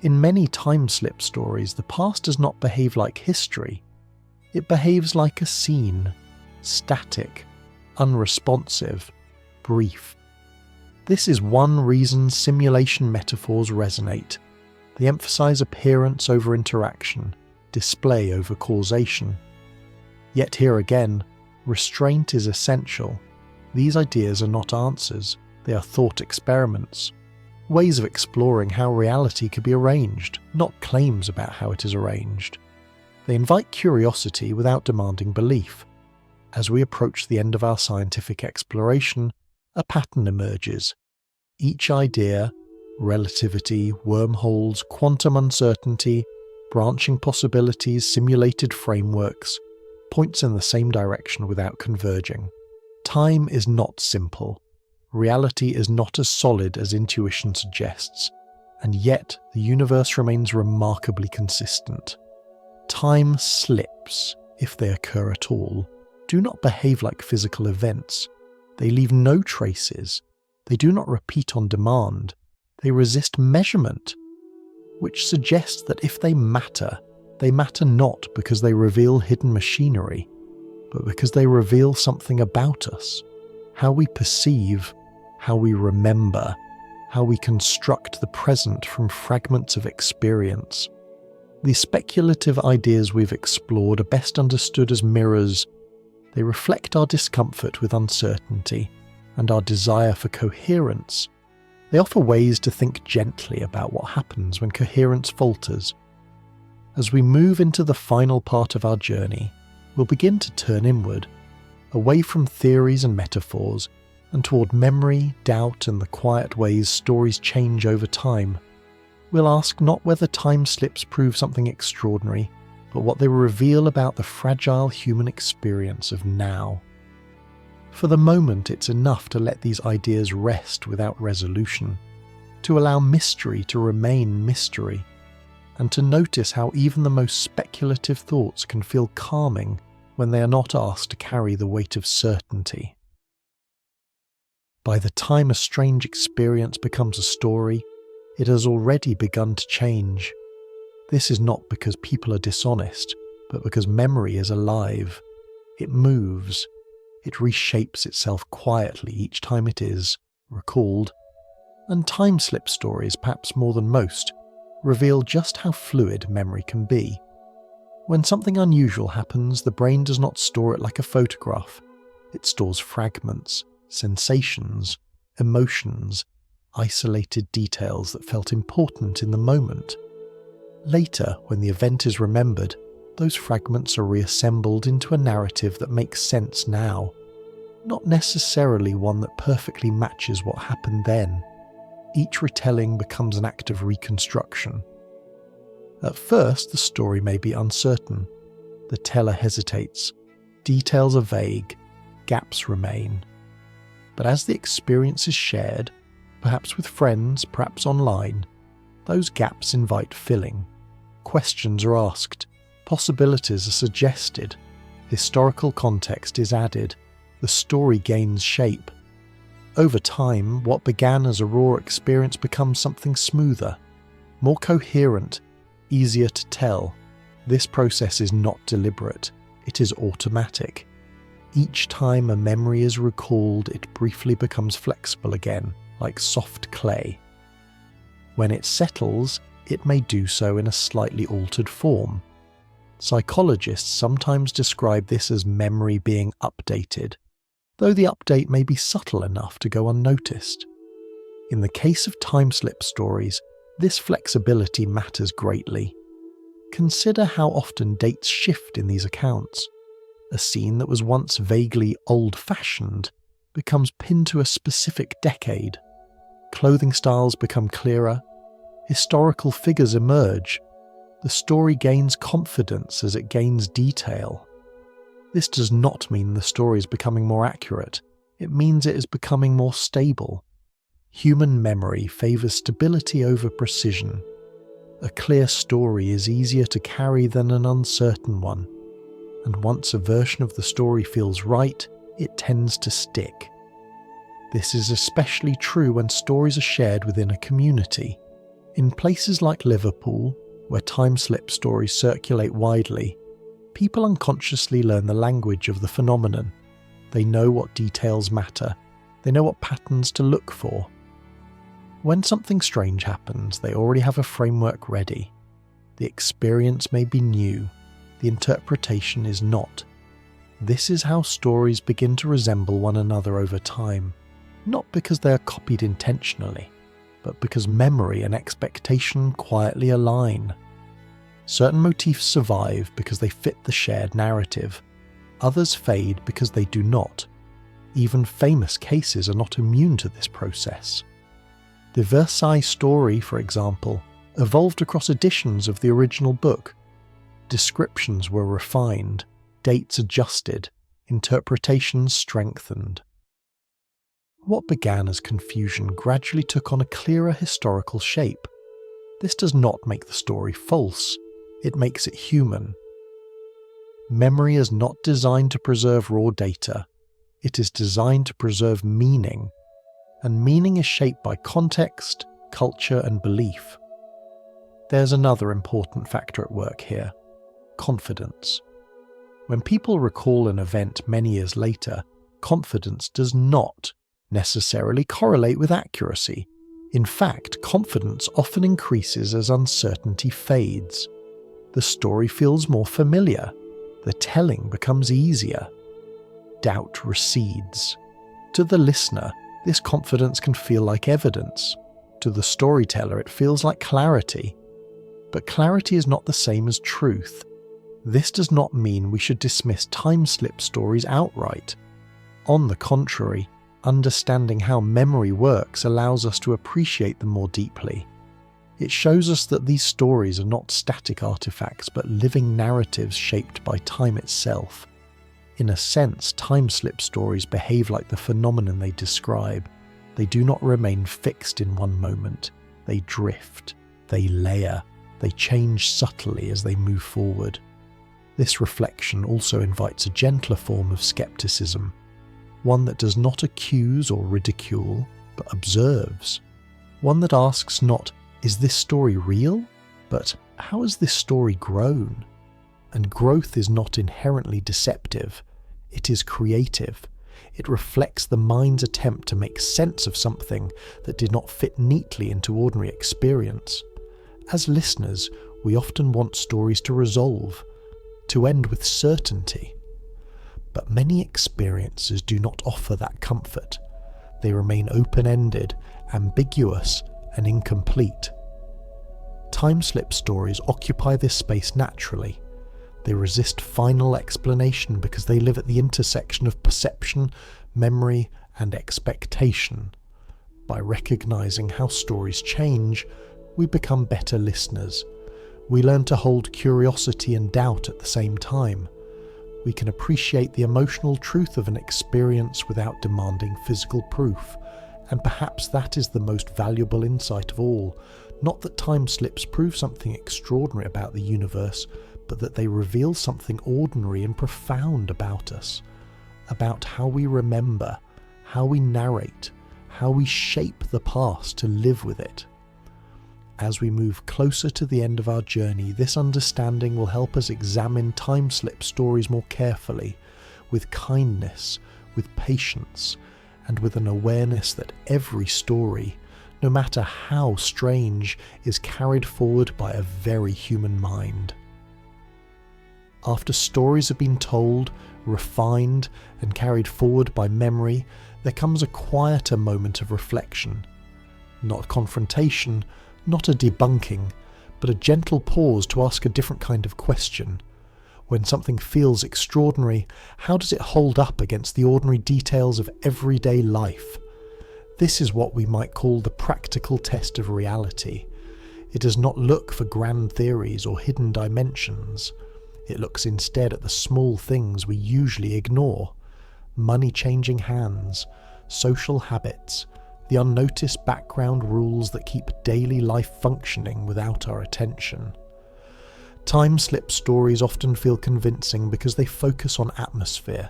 In many time slip stories, the past does not behave like history. It behaves like a scene, static, unresponsive, brief. This is one reason simulation metaphors resonate. They emphasize appearance over interaction, display over causation. Yet here again, restraint is essential. These ideas are not answers, they are thought experiments. Ways of exploring how reality could be arranged, not claims about how it is arranged. They invite curiosity without demanding belief. As we approach the end of our scientific exploration, a pattern emerges. Each idea, relativity, wormholes, quantum uncertainty, branching possibilities, simulated frameworks, points in the same direction without converging. Time is not simple. Reality is not as solid as intuition suggests, and yet the universe remains remarkably consistent. Time slips, if they occur at all, do not behave like physical events. They leave no traces. They do not repeat on demand. They resist measurement, which suggests that if they matter not because they reveal hidden machinery, but because they reveal something about us, how we perceive, how we remember, how we construct the present from fragments of experience. The speculative ideas we've explored are best understood as mirrors. They reflect our discomfort with uncertainty and our desire for coherence. They offer ways to think gently about what happens when coherence falters. As we move into the final part of our journey, we'll begin to turn inward, away from theories and metaphors, and toward memory, doubt, and the quiet ways stories change over time. We'll ask not whether time slips prove something extraordinary, but what they reveal about the fragile human experience of now. For the moment, it's enough to let these ideas rest without resolution, to allow mystery to remain mystery, and to notice how even the most speculative thoughts can feel calming when they are not asked to carry the weight of certainty. By the time a strange experience becomes a story, it has already begun to change. This is not because people are dishonest, but because memory is alive. It moves. It reshapes itself quietly each time it is recalled. And time slip stories, perhaps more than most, reveal just how fluid memory can be. When something unusual happens, the brain does not store it like a photograph. It stores fragments, sensations, emotions, isolated details that felt important in the moment. Later, when the event is remembered, those fragments are reassembled into a narrative that makes sense now. not necessarily one that perfectly matches what happened then. Each retelling becomes an act of reconstruction. At first, the story may be uncertain. The teller hesitates. Details are vague. Gaps remain. But as the experience is shared, perhaps with friends, perhaps online, those gaps invite filling. Questions are asked. Possibilities are suggested. Historical context is added. The story gains shape. Over time, what began as a raw experience becomes something smoother, more coherent, easier to tell. This process is not deliberate. It is automatic. Each time a memory is recalled, it briefly becomes flexible again, like soft clay. When it settles, it may do so in a slightly altered form. Psychologists sometimes describe this as memory being updated, though the update may be subtle enough to go unnoticed. In the case of time-slip stories, this flexibility matters greatly. Consider how often dates shift in these accounts. A scene that was once vaguely old-fashioned becomes pinned to a specific decade. Clothing styles become clearer. Historical figures emerge. The story gains confidence as it gains detail. This does not mean the story is becoming more accurate. It means it is becoming more stable. Human memory favours stability over precision. A clear story is easier to carry than an uncertain one, and once a version of the story feels right, it tends to stick. This is especially true when stories are shared within a community. In places like Liverpool, where time-slip stories circulate widely, people unconsciously learn the language of the phenomenon. They know what details matter. They know what patterns to look for. When something strange happens, they already have a framework ready. The experience may be new. The interpretation is not. This is how stories begin to resemble one another over time, not because they are copied intentionally, but because memory and expectation quietly align. Certain motifs survive because they fit the shared narrative. Others fade because they do not. Even famous cases are not immune to this process. The Versailles story, for example, evolved across editions of the original book. Descriptions were refined, dates adjusted, interpretations strengthened. What began as confusion gradually took on a clearer historical shape. This does not make the story false, it makes it human. Memory is not designed to preserve raw data, it is designed to preserve meaning, and meaning is shaped by context, culture, and belief. There's another important factor at work here: confidence. When people recall an event many years later, confidence does not necessarily correlate with accuracy. In fact, confidence often increases as uncertainty fades. The story feels more familiar. The telling becomes easier. Doubt recedes. To the listener, this confidence can feel like evidence. To the storyteller, it feels like clarity. But clarity is not the same as truth. This does not mean we should dismiss time-slip stories outright. On the contrary, understanding how memory works allows us to appreciate them more deeply. It shows us that these stories are not static artifacts but living narratives shaped by time itself. In a sense, time-slip stories behave like the phenomenon they describe. They do not remain fixed in one moment. They drift, they layer, they change subtly as they move forward. This reflection also invites a gentler form of skepticism, one that does not accuse or ridicule, but observes. One that asks not, "Is this story real?" but "How has this story grown?" And growth is not inherently deceptive. It is creative. It reflects the mind's attempt to make sense of something that did not fit neatly into ordinary experience. As listeners, we often want stories to resolve, to end with certainty. But many experiences do not offer that comfort. They remain open-ended, ambiguous, and incomplete. Time-slip stories occupy this space naturally. They resist final explanation because they live at the intersection of perception, memory, and expectation. By recognizing how stories change, we become better listeners. We learn to hold curiosity and doubt at the same time. We can appreciate the emotional truth of an experience without demanding physical proof. And perhaps that is the most valuable insight of all. Not that time slips prove something extraordinary about the universe, but that they reveal something ordinary and profound about us. About how we remember, how we narrate, how we shape the past to live with it. As we move closer to the end of our journey, this understanding will help us examine time slip stories more carefully, with kindness, with patience, and with an awareness that every story, no matter how strange, is carried forward by a very human mind. After stories have been told, refined, and carried forward by memory, there comes a quieter moment of reflection. Not confrontation, not a debunking, but a gentle pause to ask a different kind of question. When something feels extraordinary, how does it hold up against the ordinary details of everyday life? This is what we might call the practical test of reality. It does not look for grand theories or hidden dimensions. It looks instead at the small things we usually ignore. Money changing hands, social habits, the unnoticed background rules that keep daily life functioning without our attention. Time slip stories often feel convincing because they focus on atmosphere,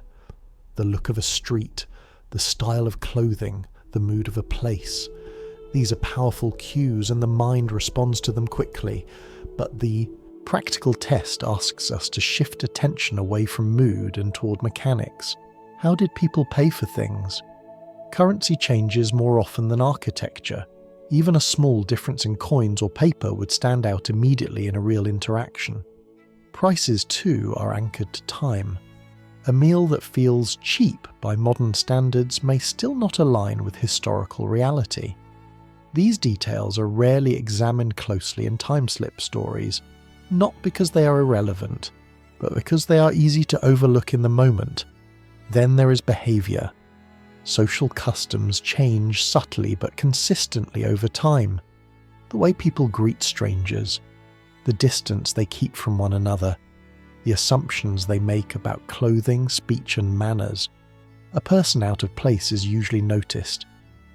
the look of a street, the style of clothing, the mood of a place. These are powerful cues and the mind responds to them quickly, but the practical test asks us to shift attention away from mood and toward mechanics. How did people pay for things? Currency changes more often than architecture. Even a small difference in coins or paper would stand out immediately in a real interaction. Prices, too, are anchored to time. A meal that feels cheap by modern standards may still not align with historical reality. These details are rarely examined closely in time slip stories, not because they are irrelevant, but because they are easy to overlook in the moment. Then there is behaviour. Social customs change subtly but consistently over time. The way people greet strangers, the distance they keep from one another, the assumptions they make about clothing, speech and manners. A person out of place is usually noticed,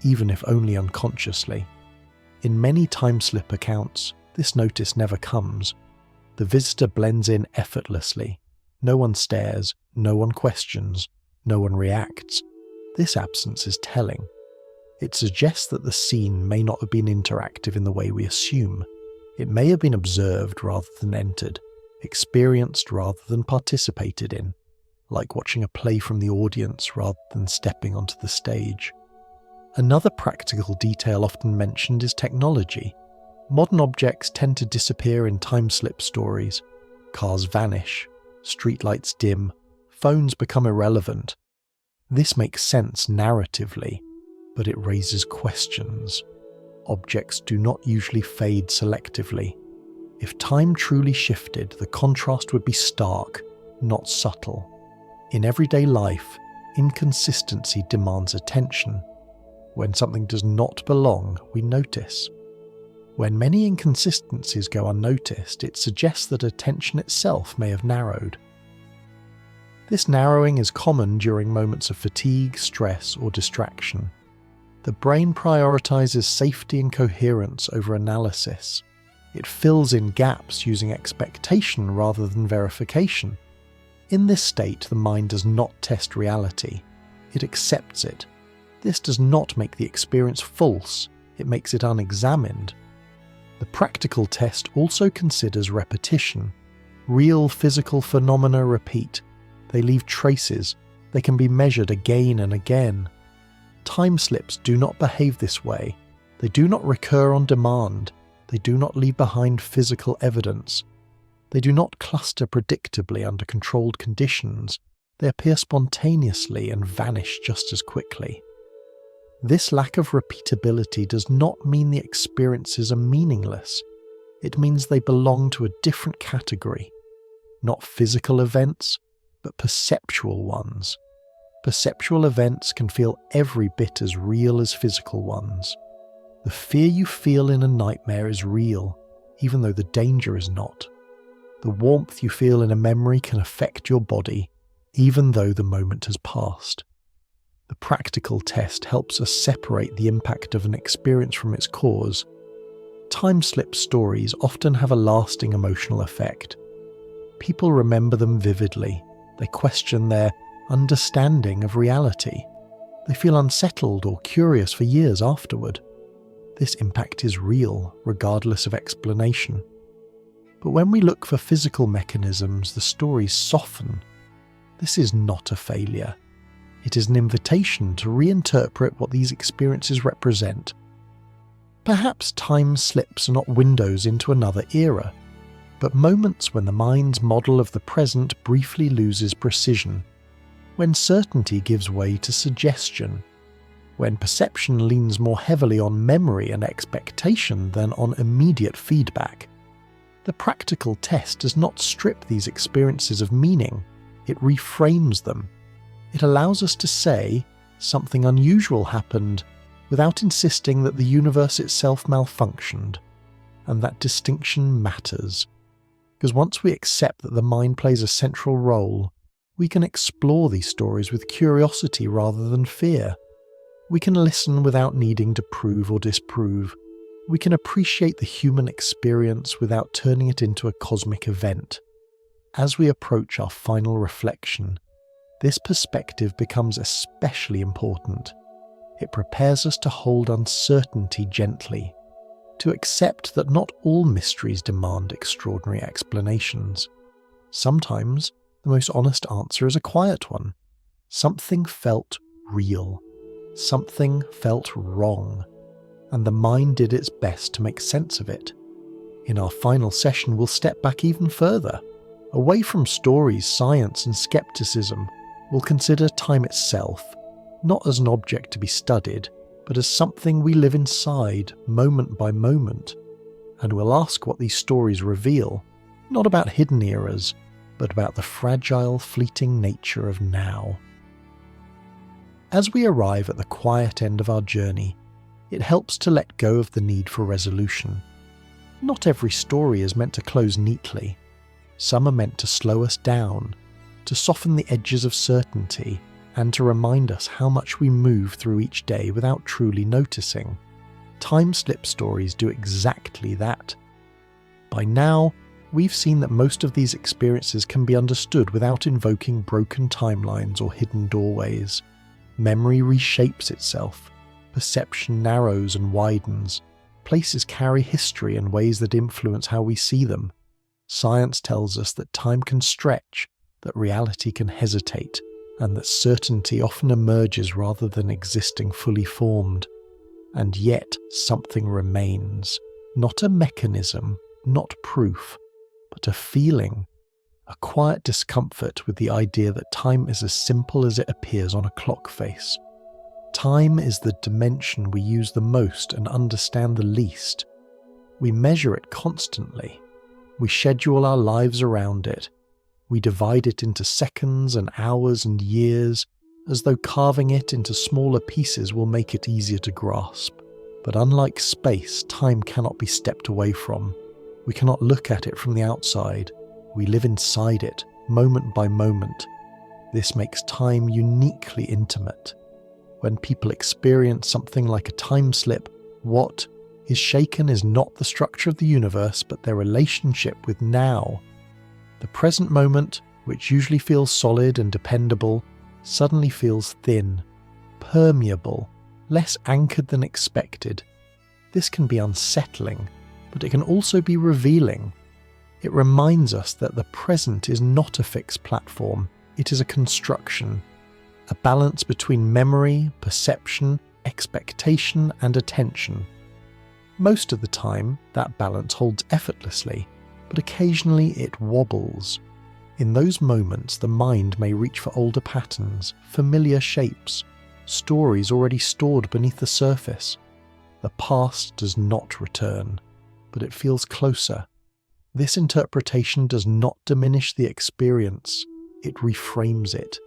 even if only unconsciously. In many time slip accounts, this notice never comes. The visitor blends in effortlessly. No one stares, no one questions, no one reacts. This absence is telling. It suggests that the scene may not have been interactive in the way we assume. It may have been observed rather than entered, experienced rather than participated in, like watching a play from the audience rather than stepping onto the stage. Another practical detail often mentioned is technology. Modern objects tend to disappear in time slip stories. Cars vanish, streetlights dim, phones become irrelevant. This makes sense narratively, but it raises questions. Objects do not usually fade selectively. If time truly shifted, the contrast would be stark, not subtle. In everyday life, inconsistency demands attention. When something does not belong, we notice. When many inconsistencies go unnoticed, it suggests that attention itself may have narrowed. This narrowing is common during moments of fatigue, stress, or distraction. The brain prioritizes safety and coherence over analysis. It fills in gaps using expectation rather than verification. In this state, the mind does not test reality. It accepts it. This does not make the experience false, it makes it unexamined. The practical test also considers repetition. Real physical phenomena repeat. They leave traces. They can be measured again and again. Time slips do not behave this way. They do not recur on demand. They do not leave behind physical evidence. They do not cluster predictably under controlled conditions. They appear spontaneously and vanish just as quickly. This lack of repeatability does not mean the experiences are meaningless. It means they belong to a different category. Not physical events, but perceptual ones. perceptual events can feel every bit as real as physical ones. The fear you feel in a nightmare is real, even though the danger is not. The warmth you feel in a memory can affect your body, even though the moment has passed. The practical test helps us separate the impact of an experience from its cause. Time-slip stories often have a lasting emotional effect. People remember them vividly. They question their understanding of reality. They feel unsettled or curious for years afterward. This impact is real, regardless of explanation. But when we look for physical mechanisms, the stories soften. This is not a failure. It is an invitation to reinterpret what these experiences represent. Perhaps time slips are not windows into another era, but moments when the mind's model of the present briefly loses precision, when certainty gives way to suggestion, when perception leans more heavily on memory and expectation than on immediate feedback. The practical test does not strip these experiences of meaning, it reframes them. It allows us to say something unusual happened without insisting that the universe itself malfunctioned, and that distinction matters. Because once we accept that the mind plays a central role, we can explore these stories with curiosity rather than fear. We can listen without needing to prove or disprove. We can appreciate the human experience without turning it into a cosmic event. As we approach our final reflection, this perspective becomes especially important. It prepares us to hold uncertainty gently, to accept that not all mysteries demand extraordinary explanations. Sometimes the most honest answer is a quiet one. Something felt real. Something felt wrong. And the mind did its best to make sense of it. In our final session, we'll step back even further. Away from stories, science, and skepticism, we'll consider time itself, not as an object to be studied, but as something we live inside, moment by moment. And we'll ask what these stories reveal, not about hidden eras, but about the fragile, fleeting nature of now. As we arrive at the quiet end of our journey, it helps to let go of the need for resolution. Not every story is meant to close neatly. Some are meant to slow us down, to soften the edges of certainty, and to remind us how much we move through each day without truly noticing. Time-slip stories do exactly that. By now, we've seen that most of these experiences can be understood without invoking broken timelines or hidden doorways. Memory reshapes itself. Perception narrows and widens. Places carry history in ways that influence how we see them. Science tells us that time can stretch, that reality can hesitate, and that certainty often emerges rather than existing fully formed. And yet something remains. Not a mechanism, not proof, but a feeling. A quiet discomfort with the idea that time is as simple as it appears on a clock face. Time is the dimension we use the most and understand the least. We measure it constantly. We schedule our lives around it. We divide it into seconds and hours and years, as though carving it into smaller pieces will make it easier to grasp. But unlike space, time cannot be stepped away from. We cannot look at it from the outside. We live inside it, moment by moment. This makes time uniquely intimate. When people experience something like a time slip, what is shaken is not the structure of the universe, but their relationship with now. The present moment, which usually feels solid and dependable, suddenly feels thin, permeable, less anchored than expected. This can be unsettling, but it can also be revealing. It reminds us that the present is not a fixed platform, it is a construction. A balance between memory, perception, expectation, and attention. Most of the time, that balance holds effortlessly, but occasionally it wobbles. In those moments, the mind may reach for older patterns, familiar shapes, stories already stored beneath the surface. The past does not return, but it feels closer. This interpretation does not diminish the experience, it reframes it.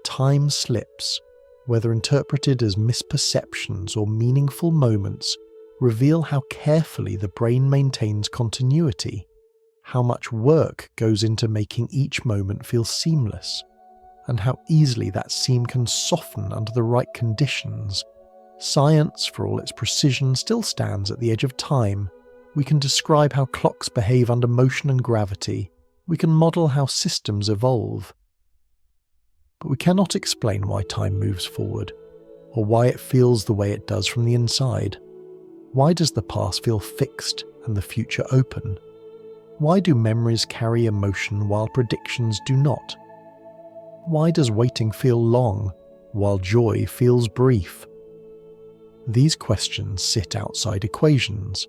Time slips, whether interpreted as misperceptions or meaningful moments, reveal how carefully the brain maintains continuity, how much work goes into making each moment feel seamless, and how easily that seam can soften under the right conditions. Science, for all its precision, still stands at the edge of time. We can describe how clocks behave under motion and gravity. We can model how systems evolve. But we cannot explain why time moves forward, or why it feels the way it does from the inside. Why does the past feel fixed and the future open? Why do memories carry emotion while predictions do not? Why does waiting feel long while joy feels brief? These questions sit outside equations.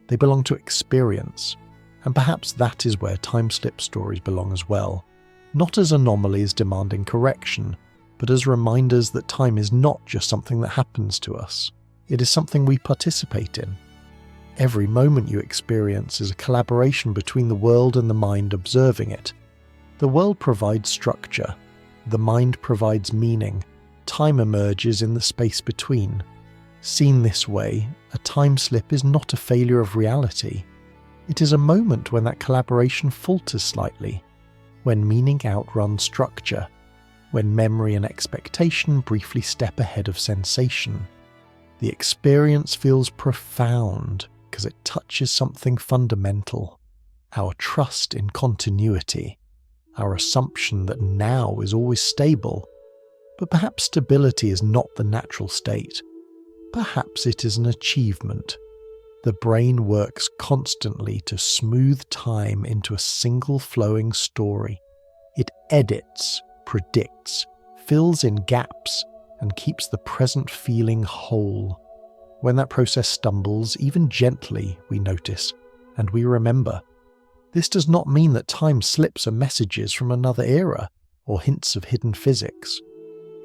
They belong to experience, and perhaps that is where time slip stories belong as well. Not as anomalies demanding correction, but as reminders that time is not just something that happens to us. It is something we participate in. Every moment you experience is a collaboration between the world and the mind observing it. The world provides structure. The mind provides meaning. Time emerges in the space between. Seen this way, a time slip is not a failure of reality. It is a moment when that collaboration falters slightly, when meaning outruns structure, when memory and expectation briefly step ahead of sensation. The experience feels profound because it touches something fundamental, our trust in continuity, our assumption that now is always stable. But perhaps stability is not the natural state. Perhaps it is an achievement. The brain works constantly to smooth time into a single flowing story. It edits, predicts, fills in gaps, and keeps the present feeling whole. When that process stumbles, even gently, we notice, and we remember. This does not mean that time slips are messages from another era or hints of hidden physics.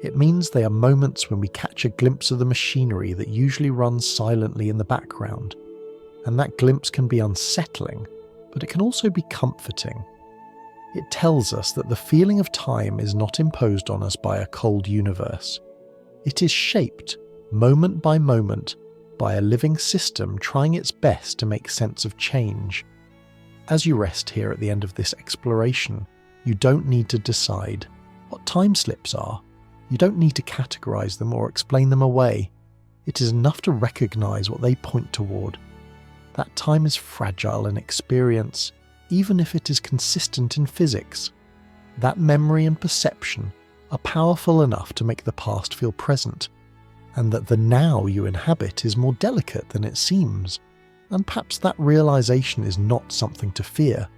It means they are moments when we catch a glimpse of the machinery that usually runs silently in the background. And that glimpse can be unsettling, but it can also be comforting. It tells us that the feeling of time is not imposed on us by a cold universe. It is shaped, moment by moment, by a living system trying its best to make sense of change. As you rest here at the end of this exploration, you don't need to decide what time slips are. You don't need to categorize them or explain them away. It is enough to recognize what they point toward. That time is fragile in experience, even if it is consistent in physics. That memory and perception are powerful enough to make the past feel present, and that the now you inhabit is more delicate than it seems. And perhaps that realization is not something to fear,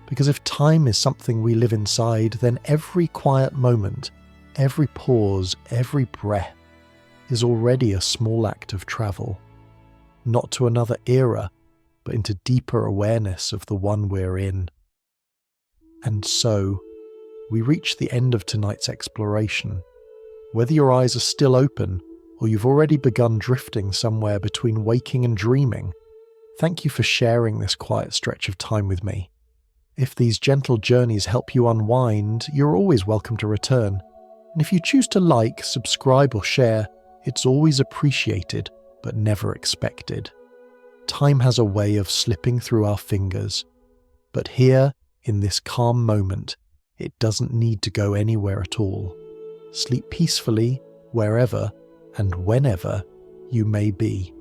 because if time is something we live inside, then every quiet moment, every pause, every breath is already a small act of travel. Not to another era, but into deeper awareness of the one we're in. And so, we reach the end of tonight's exploration. Whether your eyes are still open, or you've already begun drifting somewhere between waking and dreaming, thank you for sharing this quiet stretch of time with me. If these gentle journeys help you unwind, you're always welcome to return. And if you choose to like, subscribe, or share, it's always appreciated, but never expected. Time has a way of slipping through our fingers, but here, in this calm moment, it doesn't need to go anywhere at all. Sleep peacefully, wherever and whenever you may be.